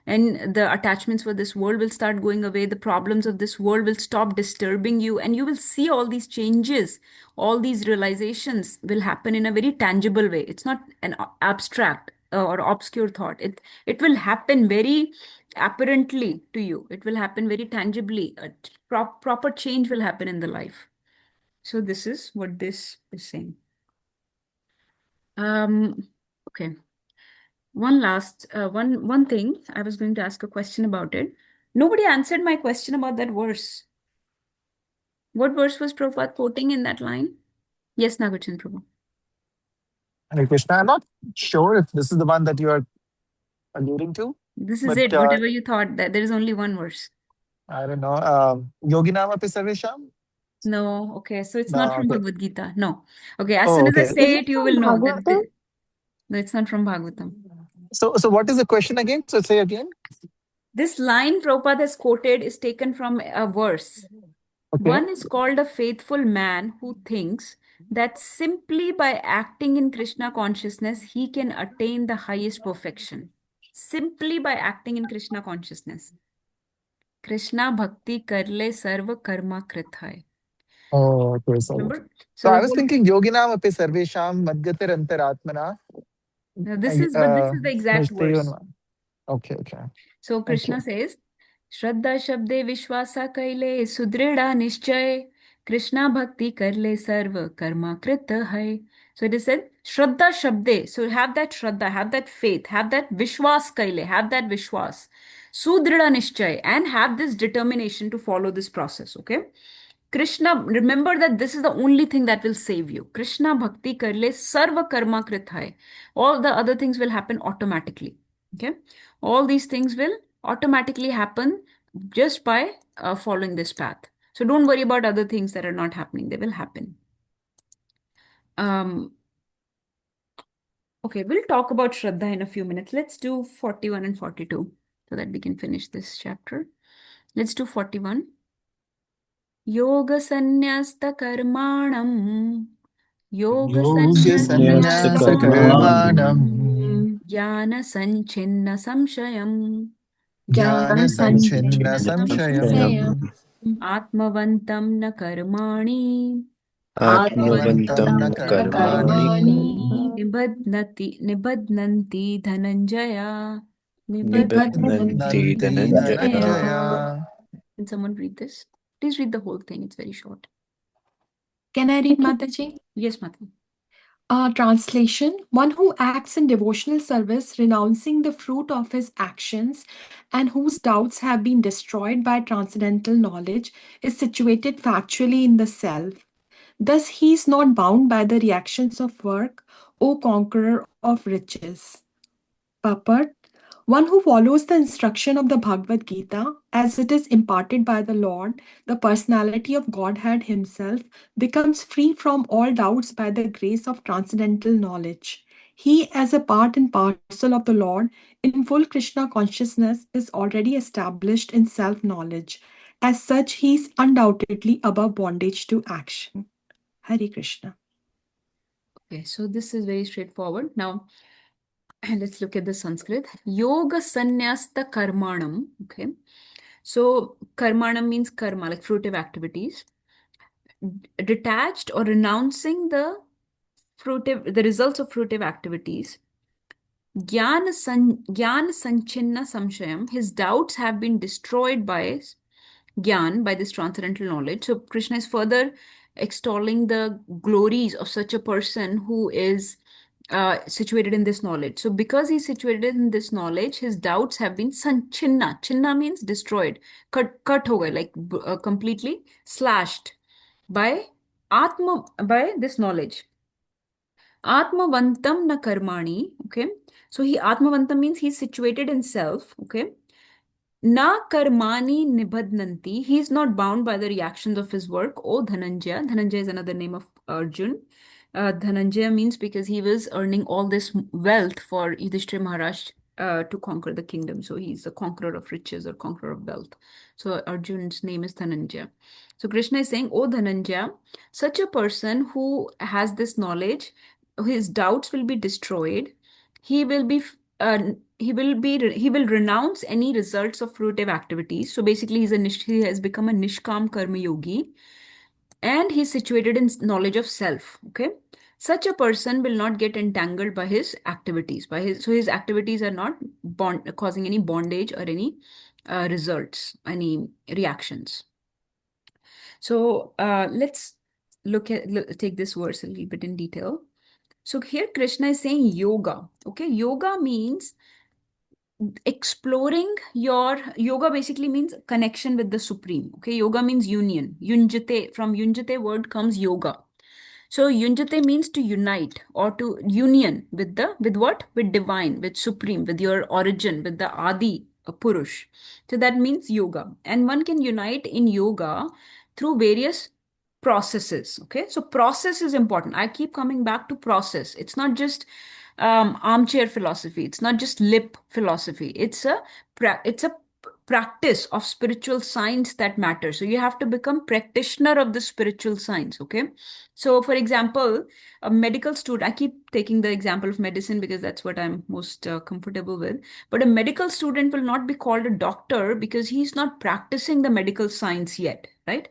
And the attachments for this world will start going away, the problems of this world will stop disturbing you, and you will see all these changes, all these realizations will happen in a very tangible way. It's not an abstract or obscure thought. It will happen very apparently to you. It will happen very tangibly. A proper change will happen in the life. So this is what this is saying. Okay. One last one thing. I was going to ask a question about it. Nobody answered my question about that verse. What verse was Prabhupada quoting in that line? Yes, Nagarjun Prabhu. Hare Krishna. I'm not sure if this is the one that you are alluding to, This is but it. Whatever you thought, that there is only one verse. I don't know. Yoginam api sarvesham? No, okay. So it's No, not from okay. Bhagavad Gita. No. Okay, as Oh, soon as I okay. Is say it it, you from will know that Bhagavatam? no, it's not from Bhagavatam. So what is the question again? So say again. This line Prabhupada has quoted is taken from a verse. Okay. One is called a faithful man who thinks that simply by acting in Krishna consciousness, he can attain the highest perfection. Simply by acting in Krishna consciousness. Krishna bhakti karle sarva karma krit hai. Oh, okay. So Remember? So So the I was whole thinking Yoginam api sarvesham madgatir antaratmana. but this is the exact verse. Okay, okay. So Thank you. Krishna says, Shraddha Shabde Vishwasa Kaile Sudrida Nishchay Krishna Bhakti Karle Sarva Karma Krita Hai. So it is said, Shraddha Shabde. So have that Shraddha, have that faith, have that Vishwas Kaile, have that Vishwas. Sudrida Nishchay, and have this determination to follow this process. Okay. Krishna, remember that this is the only thing that will save you. Krishna Bhakti Karle Sarva Karma Krit Hai. All the other things will happen automatically. Okay. All these things will automatically happen just by following this path. So don't worry about other things that are not happening. They will happen. Okay, we'll talk about Shraddha in a few minutes. Let's do 41 and 42 so that we can finish this chapter. Let's do 41. Yoga Sanyasta Karmanam. Yoga Yoga Sanyasta sannyasa karmanam Jnana Sanchinna Samshayam. jnana sanchinna samshayam Atmavantam na karmani. atmavantam na karmani Nibadnanti dhananjaya. nibadnanti dhananjaya. Can someone read this? Please read the whole thing. It's very short. Can I read, Mataji? Yes, Mata. Translation: one who acts in devotional service, renouncing the fruit of his actions, and whose doubts have been destroyed by transcendental knowledge, is situated factually in the self. Thus, he is not bound by the reactions of work, O conqueror of riches. Purport: one who follows the instruction of the Bhagavad Gita as it is imparted by the Lord, the personality of Godhead himself, becomes free from all doubts by the grace of transcendental knowledge. He, as a part and parcel of the Lord, in full Krishna consciousness, is already established in self knowledge. As such, he is undoubtedly above bondage to action. Hare Krishna. Okay, so this is very straightforward. Now, let's look at the Sanskrit. Yoga Sanyasta Karmanam. Okay. So, Karmanam means karma, like fruitive activities. detached or renouncing the results of fruitive activities. Gyan sanchinna samshayam, his doubts have been destroyed by Gyan, by this transcendental knowledge. So Krishna is further extolling the glories of such a person who is situated in this knowledge. So because he's situated in this knowledge, his doubts have been sanchinna. Chinna means destroyed, cut ho gaye, like completely slashed by by this knowledge. Atmavantam na karmani. Okay. So Atmavantam means he's situated in self. Okay. Na karmani nibadnanti. He is not bound by the reactions of his work. Oh Dhananjaya. Dhananjaya is another name of Arjun. Dhananjaya means because he was earning all this wealth for Yudhishthira Maharaj to conquer the kingdom. So he's the conqueror of riches or conqueror of wealth. So Arjun's name is Dhananjaya. So Krishna is saying, oh Dhananjaya, such a person who has this knowledge, his doubts will be destroyed. He will be he will renounce any results of fruitive activities. So basically, he has become a nishkam karma yogi, and he's situated in knowledge of self. Okay, such a person will not get entangled by his activities. So his activities are not causing any bondage or any results, any reactions. So let's take this verse a little bit in detail. So here Krishna is saying yoga. Okay, yoga means exploring yoga basically means connection with the supreme. Okay, yoga means union. Yunjate, from yunjate word comes yoga. So yunjate means to unite or to union with what? With divine, with supreme, with your origin, with the Adi Purush. So that means yoga. And one can unite in yoga through various processes. Okay, so process is important. I keep coming back to process. It's not just armchair philosophy. It's not just lip philosophy. It's a practice of spiritual science that matters. So you have to become practitioner of the spiritual science. Okay, so for example, a medical student, I keep taking the example of medicine because that's what I'm most comfortable with. But a medical student will not be called a doctor because he's not practicing the medical science yet, right?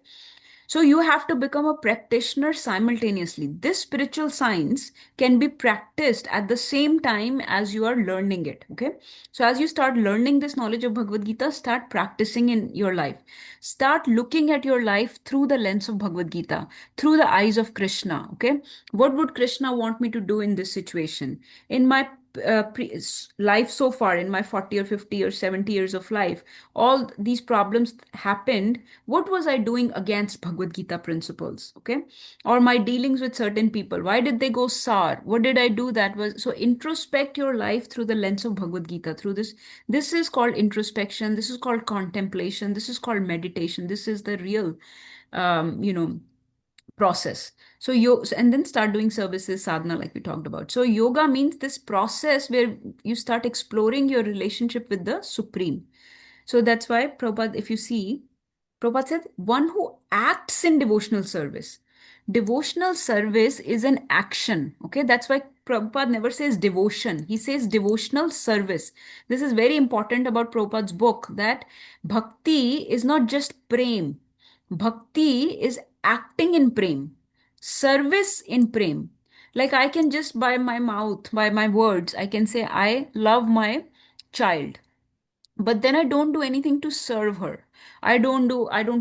So you have to become a practitioner simultaneously. This spiritual science can be practiced at the same time as you are learning it. Okay. So as you start learning this knowledge of Bhagavad Gita, start practicing in your life. Start looking at your life through the lens of Bhagavad Gita, through the eyes of Krishna. Okay. What would Krishna want me to do in this situation? In my life so far, in my 40 or 50 or 70 years of life, all these problems happened. What was I doing against Bhagavad Gita principles? Okay, or my dealings with certain people, why did they go sour? What did I do that was so? Introspect your life through the lens of Bhagavad Gita. Through this is called introspection, this is called contemplation, this is called meditation. This is the real process. So and then start doing services, sadhana, like we talked about. So yoga means this process where you start exploring your relationship with the supreme. So that's why Prabhupada, if you see, Prabhupada said, one who acts in devotional service. Devotional service is an action. Okay, that's why Prabhupada never says devotion. He says devotional service. This is very important about Prabhupada's book, that bhakti is not just prem. Bhakti is acting in prem, service in prem. Like I can just by my mouth, by my words, I can say, I love my child, but then I don't do anything to serve her. I don't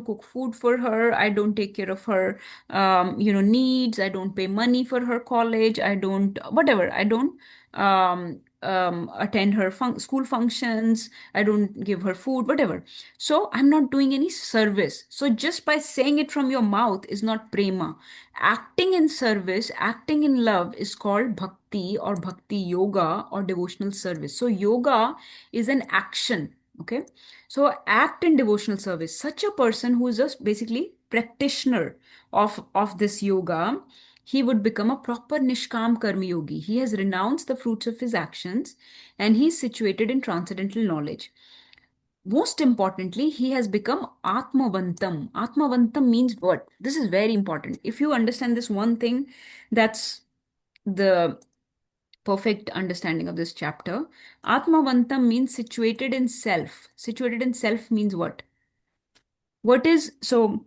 cook food for her. I don't take care of her needs. I don't pay money for her college. I don't whatever. I don't attend her school functions. I don't give her food, whatever. So I'm not doing any service. So just by saying it from your mouth is not prema. Acting in service, acting in love is called bhakti or bhakti yoga or devotional service. So yoga is an action. Okay, so act in devotional service. Such a person who is just basically practitioner of this yoga, he would become a proper nishkam karma yogi. He has renounced the fruits of his actions and he's situated in transcendental knowledge. Most importantly, he has become atmavantam. Atmavantam means what? This is very important. If you understand this one thing, that's the perfect understanding of this chapter. Atmavantam means situated in self. Situated in self means what? What is so?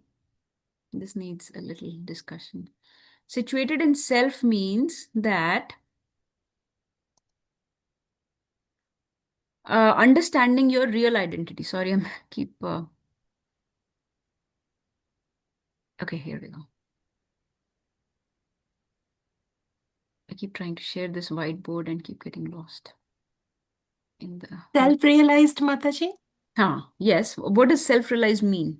This needs a little discussion. Situated in self means that understanding your real identity. Sorry, I'm keep. Okay, here we go. I keep trying to share this whiteboard and keep getting lost in the. Self-realized, Mataji? Yes. What does self-realized mean?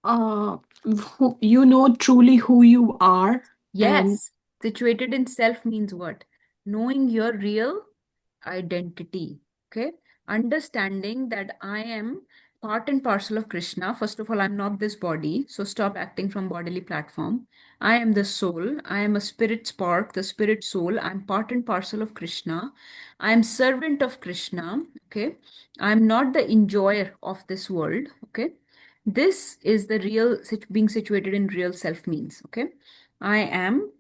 You know truly who you are. And Yes. Situated in self means what? Knowing your real identity. Okay. Understanding that I am part and parcel of Krishna. First of all, I'm not this body. So stop acting from bodily platform. I am the soul. I am a spirit spark, the spirit soul. I'm part and parcel of Krishna. I'm servant of Krishna. Okay. I'm not the enjoyer of this world. Okay. This is the real being situated in real self means. Okay. I am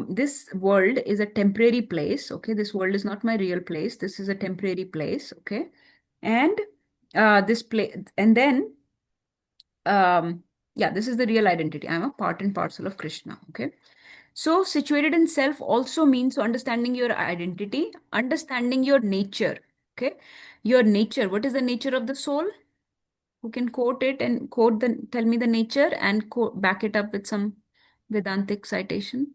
this world is a temporary place. Okay, this world is not my real place. This is a temporary place. Okay, and this place, and then yeah, this is the real identity. I'm a part and parcel of Krishna. Okay, so situated in self also means understanding your identity, understanding your nature. Okay, your nature. What is the nature of the soul? Who can quote it and tell me the nature and back it up with some Vedantic citation?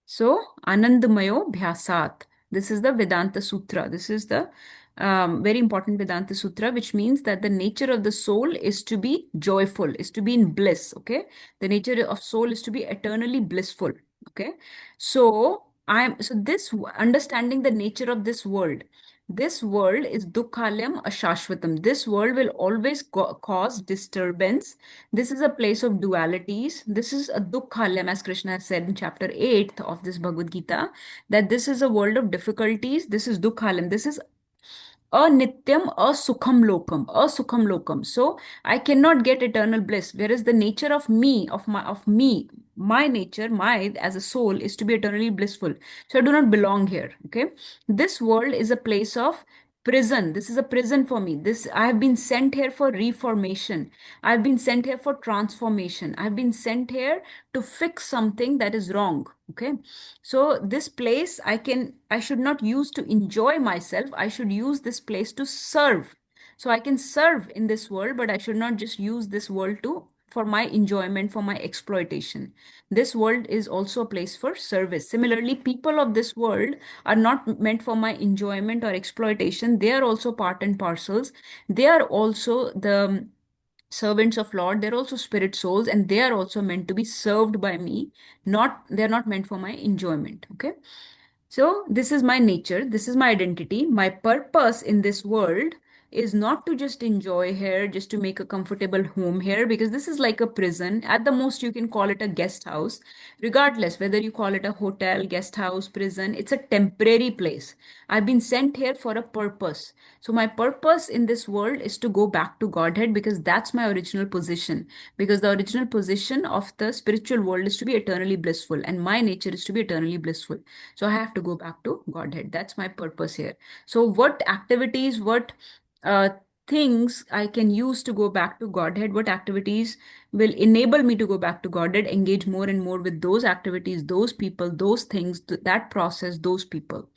So, Anandamayo Bhyasat. This is the Vedanta Sutra. This is the very important Vedanta Sutra, which means that the nature of the soul is to be joyful, is to be in bliss. Okay. The nature of soul is to be eternally blissful. Okay. So, this understanding the nature of this world. This world is dukkhalyam ashashvatam. This world will always cause disturbance. This is a place of dualities. This is a dukkhalyam, as Krishna has said in chapter 8 of this Bhagavad Gita, that this is a world of difficulties. This is dukkhalyam. This is anityam asukham lokam. So I cannot get eternal bliss, whereas the nature of me, my nature, my as a soul is to be eternally blissful. So I do not belong here. Okay, this world is a place of prison. This is a prison for me. This I have been sent here for reformation. I've been sent here for transformation. I've been sent here to fix something that is wrong. Okay, so this place I should not use to enjoy myself. I should use this place to serve. So I can serve in this world, but I should not just use this world for my enjoyment, for my exploitation. This world is also a place for service. Similarly, people of this world are not meant for my enjoyment or exploitation. They are also part and parcels. They are also the servants of Lord. They're also spirit souls, and they are also meant to be served by me. They're not meant for my enjoyment. Okay. So, this is my nature, this is my identity. My purpose in this world is not to just enjoy here, just to make a comfortable home here, because this is like a prison. At the most, you can call it a guest house. Regardless whether you call it a hotel, guest house, prison, it's a temporary place. I've been sent here for a purpose. So, my purpose in this world is to go back to Godhead because that's my original position. Because the original position of the spiritual world is to be eternally blissful, and my nature is to be eternally blissful. So I have to go back to Godhead. That's my purpose here. So what activities, what uh, things I can use to go back to Godhead, what activities will enable me to go back to Godhead, engage more and more with those activities, those people, those things, that process, those people.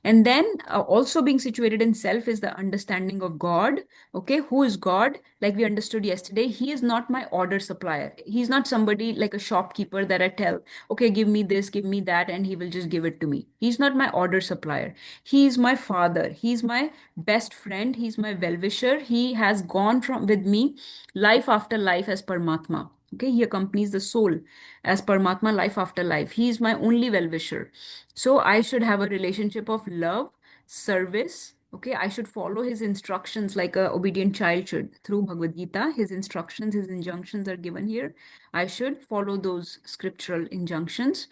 And then also being situated in self is the understanding of God. Okay, who is God? Like we understood yesterday, he is not my order supplier. He's not somebody like a shopkeeper that I tell, okay, give me this, give me that, and he will just give it to me. He's not my order supplier. He is my father. He's my best friend. He's my well-wisher. He has gone from with me life after life as Paramatma. Okay, he accompanies the soul as Paramatma life after life. He is my only well-wisher. So I should have a relationship of love, service. Okay, I should follow his instructions like a obedient child should. Through Bhagavad Gita, his instructions, his injunctions are given here. I should follow those scriptural injunctions.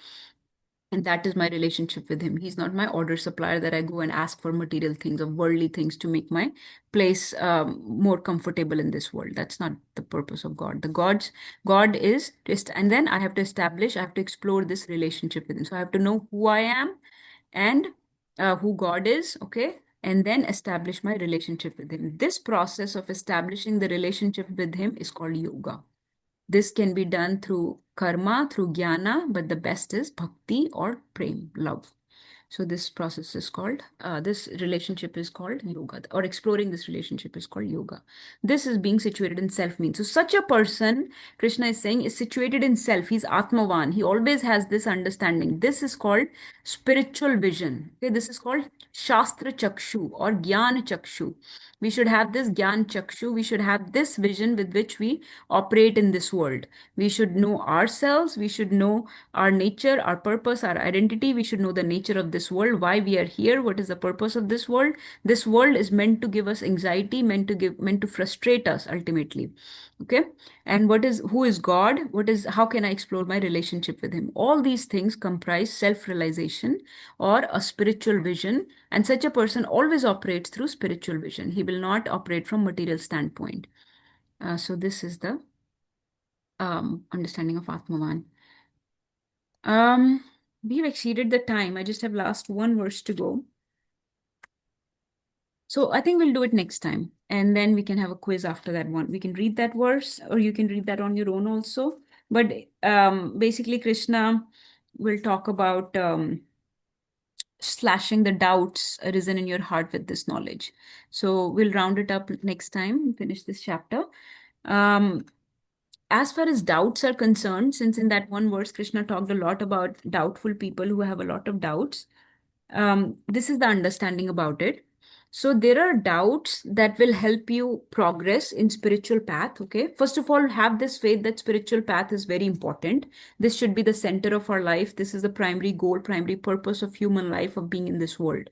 And that is my relationship with him. He's not my order supplier that I go and ask for material things or worldly things to make my place more comfortable in this world. That's not the purpose of God. God is just, and then I have to explore this relationship with him. So I have to know who I am and who God is. Okay. and then establish my relationship with him. This process of establishing the relationship with him is called yoga. This can be done through karma, through jnana, but the best is bhakti or prem, love. So this process is called, this relationship is called yoga, or exploring this relationship is called yoga. This is being situated in self means. So such a person, Krishna is saying, is situated in self. He's Atmavan. He always has this understanding. This is called spiritual vision. Okay, this is called Shastra Chakshu or Gyan Chakshu. We should have this Gyan Chakshu. We should have this vision with which we operate in this world. We should know ourselves. We should know our nature, our purpose, our identity. We should know the nature of this world, why we are here, what is the purpose of this world. This world is meant to give us anxiety, meant to frustrate us ultimately. Okay, and who is God? How can I explore my relationship with him? All these things comprise self-realization or a spiritual vision, and such a person always operates through spiritual vision. He will not operate from material standpoint. So this is the understanding of Atmavan. We've exceeded the time. I just have last one verse to go. So I think we'll do it next time. And then we can have a quiz after that one. We can read that verse, or you can read that on your own also. But basically, Krishna will talk about slashing the doubts arisen in your heart with this knowledge. So we'll round it up next time, finish this chapter. As far as doubts are concerned, since in that one verse, Krishna talked a lot about doubtful people who have a lot of doubts, this is the understanding about it. So there are doubts that will help you progress in spiritual path. Okay. First of all, have this faith that spiritual path is very important. This should be the center of our life. This is the primary goal, primary purpose of human life, of being in this world.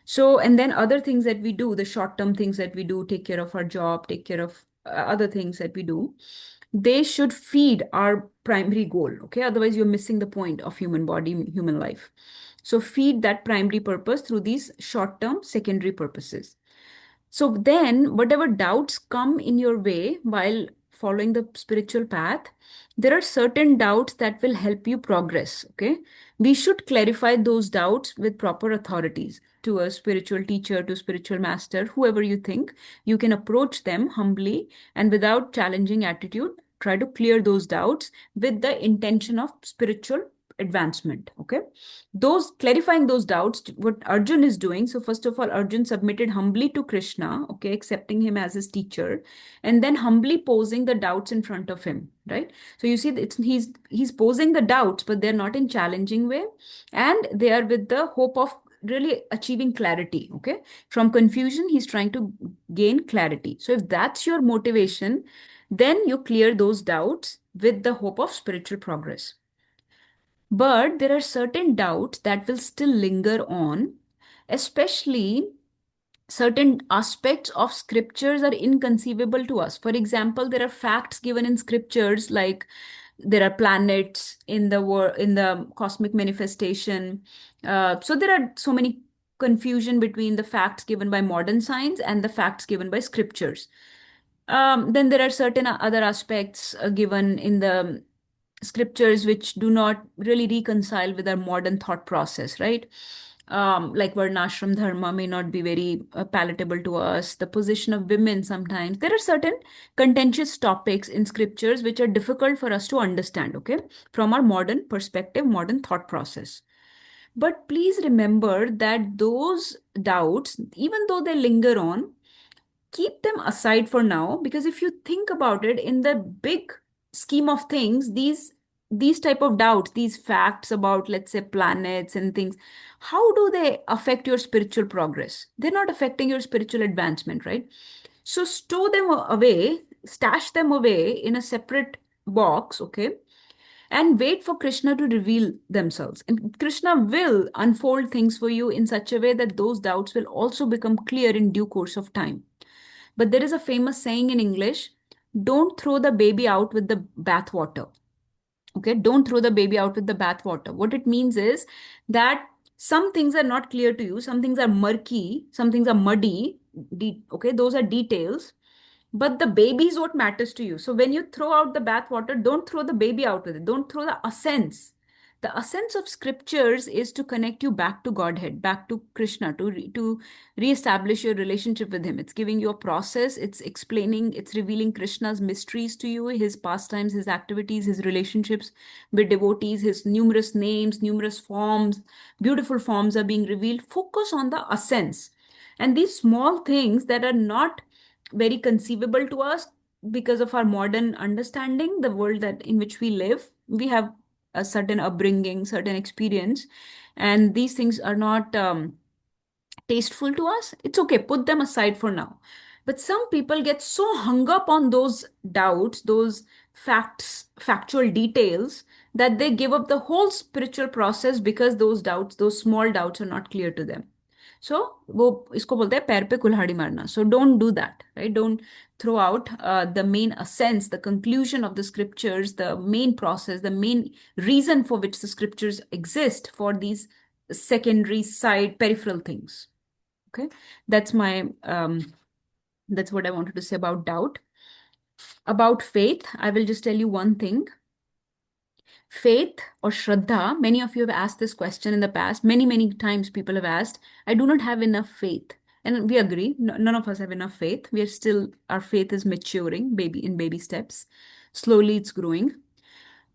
So, and then other things that we do, the short-term things that we do, take care of our job, take care of other things that we do, they should feed our primary goal. Okay. Otherwise, you're missing the point of human body, human life. So feed that primary purpose through these short-term secondary purposes. So then whatever doubts come in your way while following the spiritual path, there are certain doubts that will help you progress. Okay. We should clarify those doubts with proper authorities, to a spiritual teacher, to spiritual master, whoever you think. You can approach them humbly and without challenging attitude, try to clear those doubts with the intention of spiritual advancement. Okay. Those clarifying those doubts, what Arjun is doing. So first of all, Arjun submitted humbly to Krishna, okay, accepting him as his teacher, and then humbly posing the doubts in front of him, right? So you see, he's posing the doubts, but they're not in challenging way, and they are with the hope of really achieving clarity. Okay, from confusion, he's trying to gain clarity. So if that's your motivation, then you clear those doubts with the hope of spiritual progress. But there are certain doubts that will still linger on, especially certain aspects of scriptures are inconceivable to us. For example, there are facts given in scriptures like there are planets in the world, in the cosmic manifestation. So there are so many confusion between the facts given by modern science and the facts given by scriptures. Then there are certain other aspects given in the scriptures which do not really reconcile with our modern thought process, right? Like varnashram dharma may not be very palatable to us. The position of women sometimes. There are certain contentious topics in scriptures which are difficult for us to understand, okay, from our modern perspective, modern thought process. But please remember that those doubts, even though they linger on, keep them aside for now, because if you think about it in the big scheme of things, these type of doubts, these facts about, let's say, planets and things, how do they affect your spiritual progress? They're not affecting your spiritual advancement, right? So store them away, stash them away in a separate box, okay, and wait for Krishna to reveal themselves. And Krishna will unfold things for you in such a way that those doubts will also become clear in due course of time. But there is a famous saying in English, don't throw the baby out with the bathwater. Okay, don't throw the baby out with the bathwater. What it means is that some things are not clear to you, some things are murky, some things are muddy. Okay, those are details. But the baby is what matters to you. So when you throw out the bathwater, don't throw the baby out with it. Don't throw the essence. The essence of scriptures is to connect you back to Godhead, back to Krishna, to reestablish your relationship with him. It's giving you a process, it's explaining, it's revealing Krishna's mysteries to you, his pastimes, his activities, his relationships with devotees, his numerous names, numerous forms, beautiful forms are being revealed. Focus on the essence. And these small things that are not very conceivable to us because of our modern understanding, the world that in which we live, we have a certain upbringing, certain experience, and these things are not tasteful to us. It's okay, put them aside for now. But some people get so hung up on those doubts, those factual details, that they give up the whole spiritual process because those doubts, those small doubts, are not clear to them. So वो इसको बोलते हैं पैर पे कुल्हाड़ी मारना. So don't do that, right? Don't throw out the main essence, the conclusion of the scriptures, the main process, the main reason for which the scriptures exist, for these secondary side peripheral things. Okay, that's what I wanted to say about doubt. About faith, I will just tell you one thing. Faith or Shraddha, many of you have asked this question in the past. Many times people have asked, I do not have enough faith. And we agree, none of us have enough faith. Our faith is maturing, in baby steps. Slowly it's growing.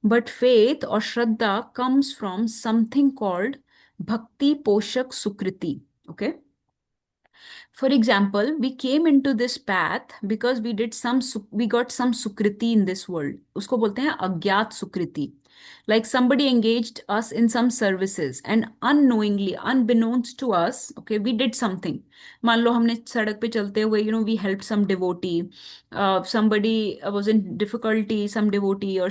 But faith or Shraddha comes from something called Bhakti Poshak Sukriti. Okay. For example, we came into this path because we got some sukriti in this world. उसको बोलते हैं अज्ञात sukriti. Like somebody engaged us in some services and unknowingly, unbeknownst to us, okay, we did something. मान लो हमने सड़क पे चलते हुए, we helped some devotee. Somebody was in difficulty, some devotee, or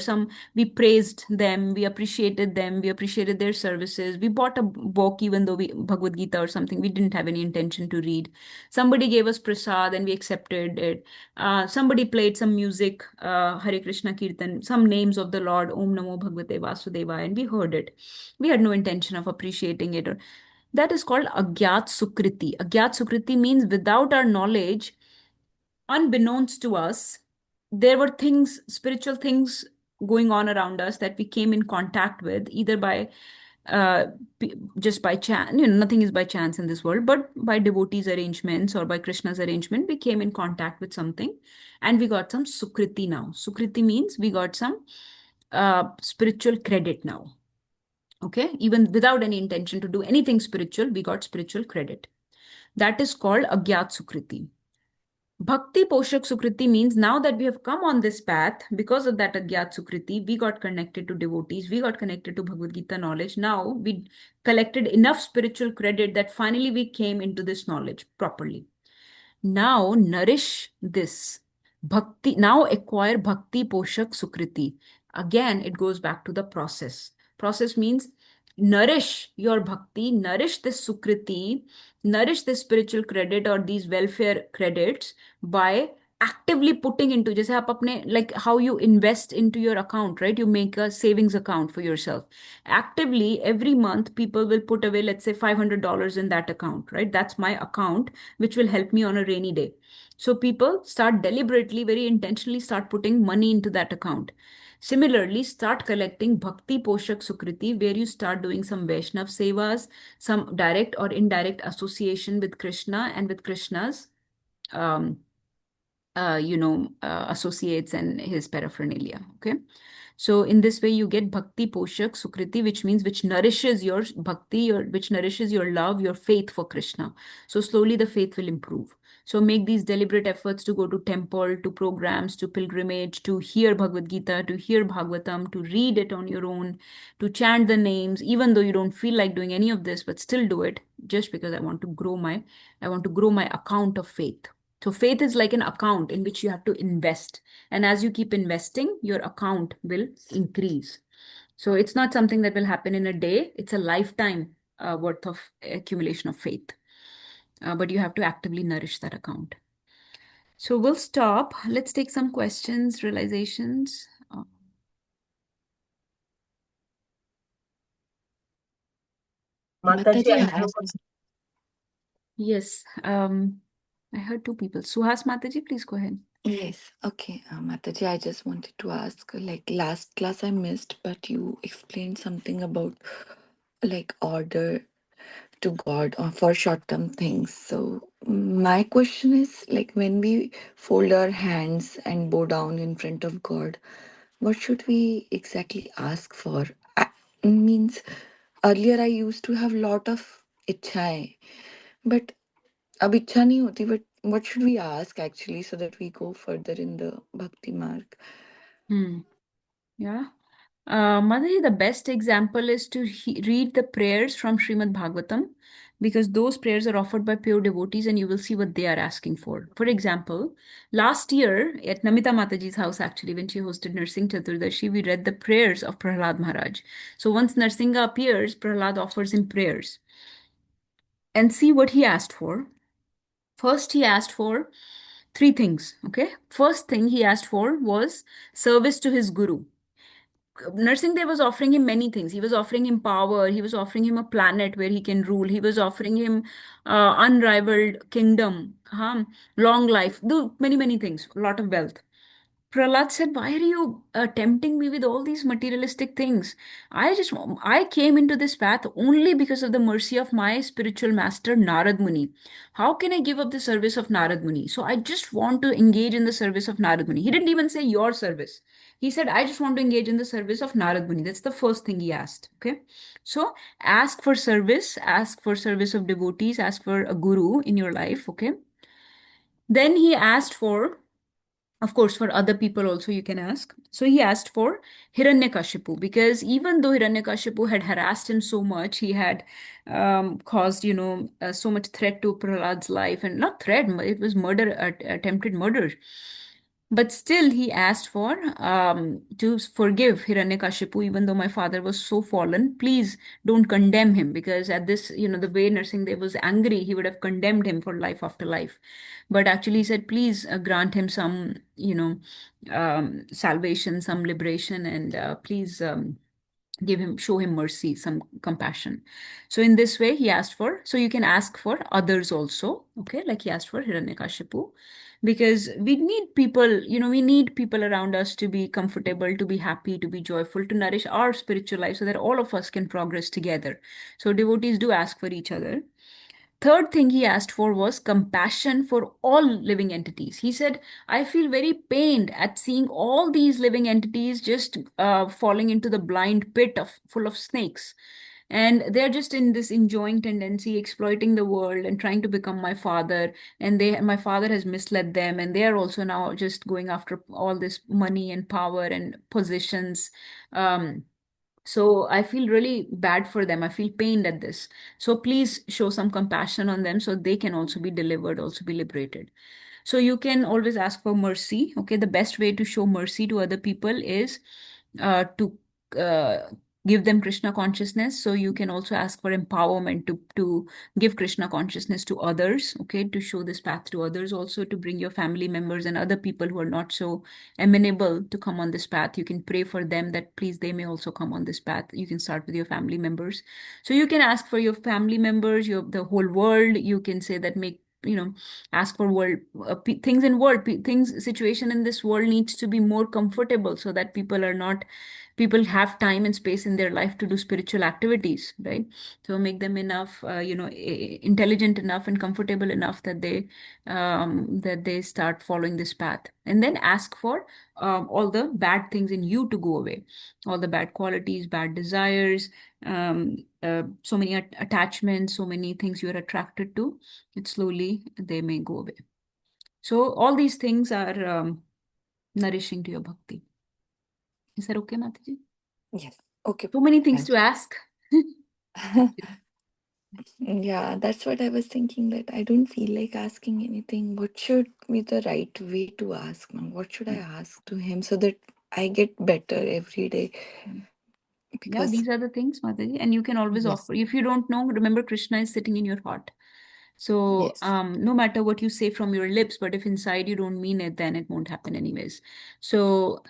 we praised them, we appreciated them, we appreciated their services. We bought a book, even though Bhagavad Gita or something, we didn't have any intention to read. Somebody gave us prasad and we accepted it. Somebody played some music, Hare Krishna Kirtan, some names of the Lord, Om Namo Bhagavate Vasudevaya, and we heard it. We had no intention of appreciating it. That is called Agyat Sukriti. Agyat Sukriti means without our knowledge, unbeknownst to us, there were things, spiritual things going on around us that we came in contact with, either by just by chance. Nothing is by chance in this world, but by devotees' arrangements or by Krishna's arrangement, we came in contact with something and we got some sukriti now. Sukriti means we got some spiritual credit now. Okay, even without any intention to do anything spiritual, we got spiritual credit. That is called Agyat Sukriti. Bhakti Poshak Sukriti means now that we have come on this path, because of that Agyat Sukriti, we got connected to devotees, we got connected to Bhagavad Gita knowledge. Now we collected enough spiritual credit that finally we came into this knowledge properly. Now nourish this bhakti, now acquire Bhakti Poshak Sukriti. Again, it goes back to the process. Process means nourish your bhakti, nourish this sukriti, nourish this spiritual credit or these welfare credits by actively putting into, जैसे आप अपने, like how you invest into your account, right? You make a savings account for yourself. Actively, every month, people will put away, let's say $500 in that account, right? That's my account, which will help me on a rainy day. So people start deliberately, very intentionally start putting money into that account. Similarly, start collecting Bhakti Poshak Sukriti, where you start doing some Vaishnav Sevas, some direct or indirect association with Krishna and with Krishna's, associates and his paraphernalia. Okay. So in this way, you get Bhakti Poshak Sukriti, which means which nourishes your bhakti, which nourishes your love, your faith for Krishna. So slowly the faith will improve. So make these deliberate efforts to go to temple, to programs, to pilgrimage, to hear Bhagavad Gita, to hear Bhagavatam, to read it on your own, to chant the names, even though you don't feel like doing any of this, but still do it just because I want to grow my account of faith. So faith is like an account in which you have to invest. And as you keep investing, your account will increase. So it's not something that will happen in a day. It's a lifetime worth of accumulation of faith. But you have to actively nourish that account. So we'll stop. Let's take some questions, realizations. Mataji, I have a Yes. I heard two people. Suhas Mataji, please go ahead. Yes, okay, Mataji, I just wanted to ask, like last class I missed, but you explained something about like order to God or for short-term things. So my question is like when we fold our hands and bow down in front of God, what should we exactly ask for? Means earlier I used to have lot of इच्छाएं, but अब इच्छा नहीं होती, but what should we ask actually so that we go further in the bhakti marg? Yeah. Mataji, the best example is to read the prayers from Srimad Bhagavatam, because those prayers are offered by pure devotees and you will see what they are asking for. For example, last year at Namita Mataji's house, actually, when she hosted Narsingh Chaturdashi, we read the prayers of Prahlad Maharaj. So once Narsingha appears, Prahlad offers him prayers. And see what he asked for. First, he asked for three things. Okay. First thing he asked for was service to his guru. Nursing Dev was offering him many things. He was offering him power. He was offering him a planet where he can rule. He was offering him unrivaled kingdom, long life, do many, many things, a lot of wealth. Prahlad said, "Why are you tempting me with all these materialistic things? I came into this path only because of the mercy of my spiritual master, Narad Muni. How can I give up the service of Narad Muni? So I just want to engage in the service of Narad Muni." He didn't even say your service. He said, "I just want to engage in the service of Narad Muni." That's the first thing he asked. Okay. So ask for service of devotees, ask for a guru in your life. Okay. Then he asked for, of course, for other people also you can ask. So he asked for Hiranyakashipu, because even though Hiranyakashipu had harassed him so much, he had caused, so much threat to Prahlad's life, and not threat, it was murder, attempted murder. But still, he asked for to forgive Hiranyakashipu, even though my father was so fallen. Please don't condemn him, because at this, the way Narsingadev was angry, he would have condemned him for life after life. But actually, he said, please grant him some, salvation, some liberation, and please show him mercy, some compassion. So in this way, he asked for, so you can ask for others also, okay, like he asked for Hiranyakashipu, because we need people, we need people around us to be comfortable, to be happy, to be joyful, to nourish our spiritual life so that all of us can progress together. So devotees do ask for each other. Third thing he asked for was compassion for all living entities. He said, "I feel very pained at seeing all these living entities just falling into the blind pit full of snakes. And they're just in this enjoying tendency, exploiting the world and trying to become my father. And my father has misled them. And they are also now just going after all this money and power and positions. So I feel really bad for them. I feel pained at this. So please show some compassion on them so they can also be delivered, also be liberated." So you can always ask for mercy. Okay, the best way to show mercy to other people is to give them Krishna consciousness. So you can also ask for empowerment to give Krishna consciousness to others. Okay, to show this path to others, also to bring your family members and other people who are not so amenable to come on this path. You can pray for them that please they may also come on this path. You can start with your family members. So you can ask for your family members, the whole world. You can say that ask for world things in world things situation in this world needs to be more comfortable so that people have time and space in their life to do spiritual activities, right? So make them enough intelligent enough and comfortable enough that they start following this path. And then ask for all the bad things in you to go away, all the bad qualities, bad desires, so many attachments, so many things you are attracted to. It slowly they may go away. So all these things are nourishing to your bhakti. Is that okay, Mataji? Yes. Okay. So many things Thank to ask. Yeah, that's what I was thinking, that I don't feel like asking anything. What should be the right way to ask now? What should I ask to him so that I get better every day? Yeah, Because these are the things, Mataji. And you can always yes. offer. If you don't know, remember Krishna is sitting in your heart. So Yes. no matter what you say from your lips, but if inside you don't mean it, then it won't happen anyways. So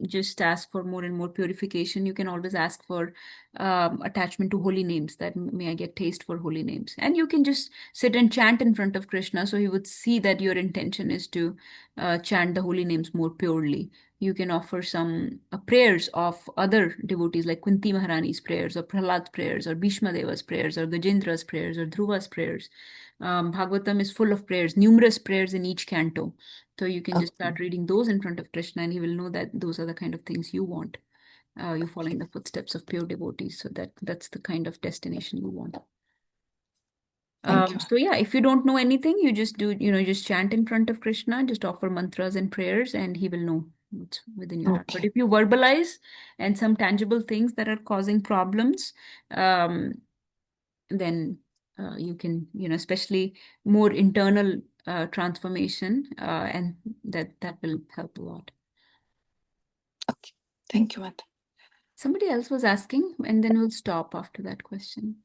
just ask for more and more purification. You can always ask for attachment to holy names, that may I get taste for holy names. And you can just sit and chant in front of Krishna, so he would see that your intention is to chant the holy names more purely. You can offer some prayers of other devotees, like Kunti Maharani's prayers, or Prahlad's prayers, or Bhishma Deva's prayers, or Gajendra's prayers, or Dhruva's prayers. Bhagavatam is full of prayers, numerous prayers in each canto. So you can just Okay. start reading those in front of Krishna, and he will know that those are the kind of things you want. You follow in the footsteps of pure devotees, so that's the kind of destination you want. Thank you. So yeah, if you don't know anything, you just do, just chant in front of Krishna, just offer mantras and prayers, and he will know what's within your heart. But Okay. if you verbalize and some tangible things that are causing problems, then you can, especially more internal transformation, and that will help a lot. Okay. Thank you, Mata. Somebody else was asking, and then we'll stop after that question.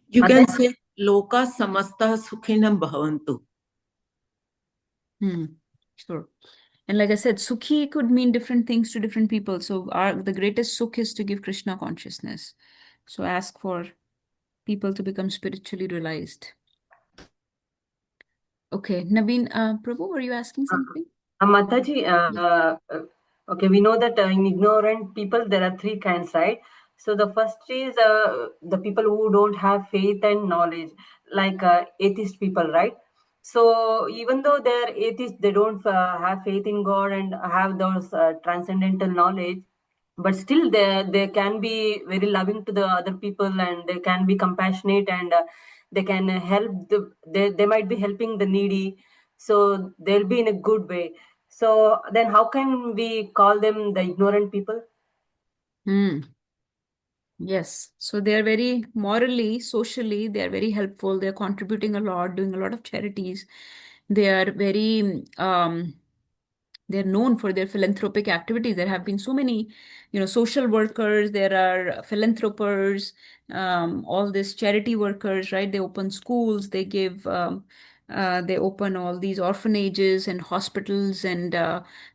You can say Loka Samasta Sukhinam Bhavantu. Sure. And like I said, Sukhi could mean different things to different people. So the greatest Sukh is to give Krishna consciousness. So ask for people to become spiritually realized. Okay, Naveen, Prabhu, were you asking something? Mataji, Yeah. okay, we know that in ignorant people there are three kinds, right? So the first is the people who don't have faith and knowledge, like atheist people, right? So even though they're atheists, they don't have faith in God and have those transcendental knowledge, but still they can be very loving to the other people, and they can be compassionate, and they can help they might be helping the needy, so they'll be in a good way. So then how can we call them the ignorant people? Yes. So they are very morally, socially, they are very helpful. They're contributing a lot, doing a lot of charities. They are very they're known for their philanthropic activities. There have been so many, social workers, there are philanthropers, all these charity workers, right? They open schools, they give, they open all these orphanages and hospitals, and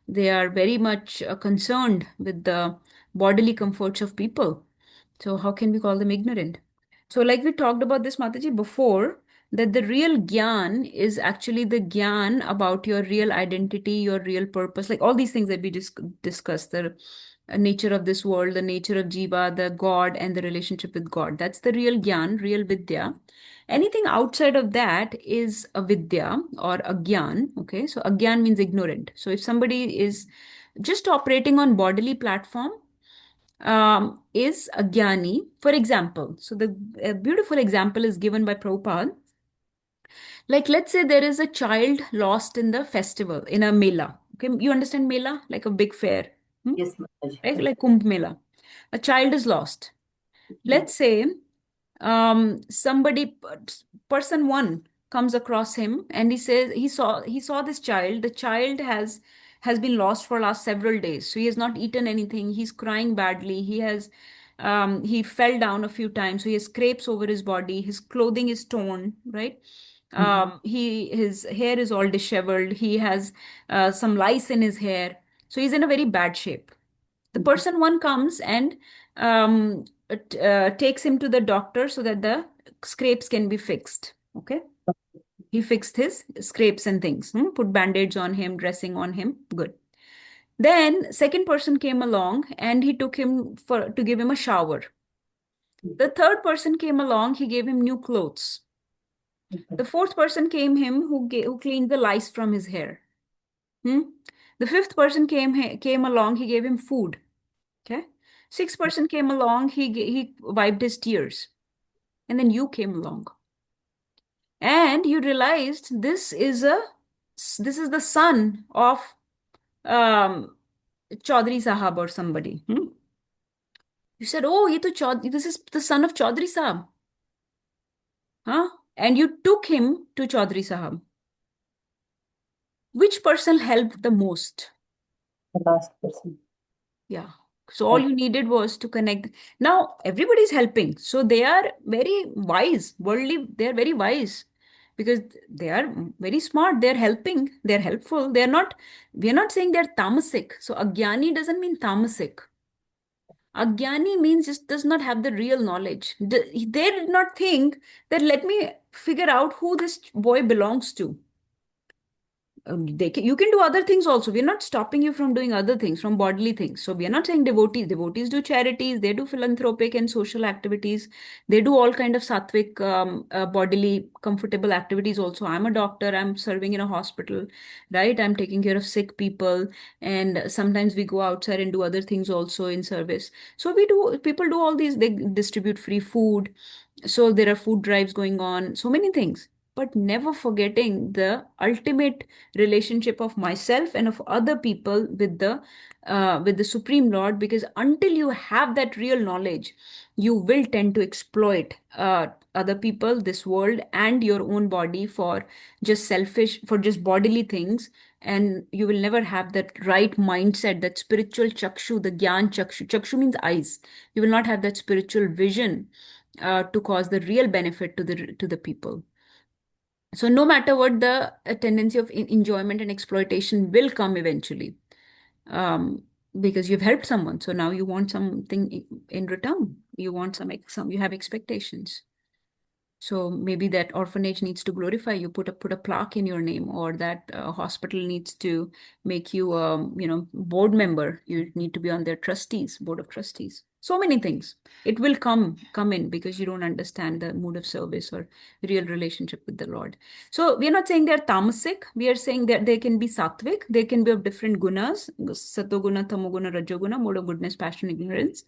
they are very much concerned with the bodily comforts of people. So how can we call them ignorant? So like we talked about this, Mataji, before, that the real gyan is actually the gyan about your real identity, your real purpose, like all these things that we just discussed, the nature of this world, the nature of jiva, the God, and the relationship with God. That's the real gyan, real vidya. Anything outside of that is a vidya or a gyan. Okay, so agyan means ignorant. So if somebody is just operating on bodily platform, is a jnani. For example, so the beautiful example is given by Prabhupada. Like, let's say there is a child lost in the festival, in a mela. Okay, you understand mela, like a big fair, Yes, Mataji. right? Like Kumbh Mela. A child is lost. Let's say somebody, person one, comes across him, and he says he saw this child. The child has been lost for last several days, so he has not eaten anything. He's crying badly. He fell down a few times, so he has scrapes over his body. His clothing is torn, right? His hair is all disheveled. He has some lice in his hair, so he's in a very bad shape. The person one comes and takes him to the doctor so that the scrapes can be fixed. Okay. He fixed his scrapes and things, put band-aids on him, dressing on him. Good. Then second person came along and he took him to give him a shower. The third person came along, he gave him new clothes. The fourth person came him who cleaned the lice from his hair. The fifth person came along, he gave him food. Okay. Sixth person came along, he wiped his tears. And then you came along. And you realized this is the son of Chaudhary Sahab or somebody. You said, oh, this is the son of Chaudhary Sahab. Huh? And you took him to Chaudhary Sahab. Which person helped the most? The last person. Yeah. So all you needed was to connect. Now everybody's helping. So they are very wise, worldly, they're very wise. because they are very smart. They're helping. They're helpful. We're not saying they're tamasic. So agyani doesn't mean tamasic. Agyani means just does not have the real knowledge. They did not think that let me figure out who this boy belongs to. You can do other things also. We're not stopping you from doing other things, from bodily things. So we are not saying devotees. Devotees do charities, they do philanthropic and social activities. They do all kind of sattvic, bodily, comfortable activities also. I'm a doctor. I'm serving in a hospital, right? I'm taking care of sick people, and sometimes we go outside and do other things also in service. So people do all these. They distribute free food. So there are food drives going on. So many things, but never forgetting the ultimate relationship of myself and of other people with the Supreme Lord, because until you have that real knowledge, you will tend to exploit other people, this world, and your own body for just bodily things. And you will never have that right mindset, that spiritual chakshu, the gyan chakshu. Chakshu means eyes. You will not have that spiritual vision to cause the real benefit to the people. So no matter what, the tendency of enjoyment and exploitation will come eventually, because you've helped someone. So now you want something in return. You want you have expectations. So maybe that orphanage needs to glorify you, put a plaque in your name, or that hospital needs to make you, board member. You need to be on their board of trustees. So many things. It will come in because you don't understand the mood of service or real relationship with the Lord. So we are not saying they're tamasic. We are saying that they can be sattvic. They can be of different gunas: satoguna, tamoguna, rajoguna, mode of goodness, passion, ignorance.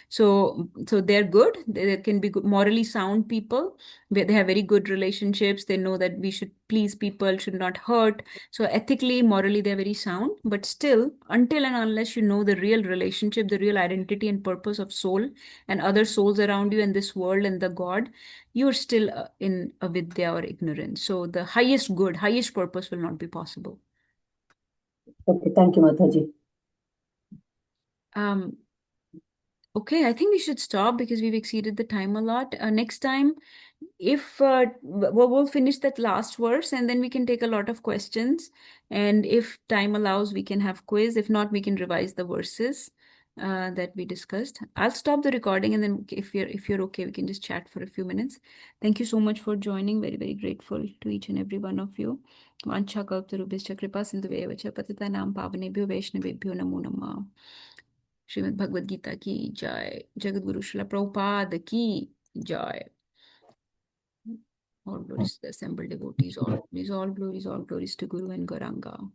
So they're good. They can be good, morally sound people. They have very good relationships. They know that we should please people, should not hurt. So ethically, morally, they're very sound. But still, until and unless you know the real relationship, the real identity and purpose of soul and other souls around you and this world and the God, you're still in avidya or ignorance. So the highest good, highest purpose will not be possible. Okay, thank you, Mataji. Okay, I think we should stop because we've exceeded the time a lot. Next time, if we'll finish that last verse and then we can take a lot of questions. And if time allows, we can have quiz. If not, we can revise the verses that we discussed. I'll stop the recording, and then if you're okay, we can just chat for a few minutes. Thank you so much for joining. Very, very grateful to each and every one of you. Vancha kalptarubhishcha kripa sindhuve vacha patitanam pavanebhyo vaishnavebhyo namo namah. Srimad Bhagavad Gita ki jai. Jagat Guru Srila Prabhupada ki jai. All glories to the assembled devotees. All glories to Guru and Gauranga.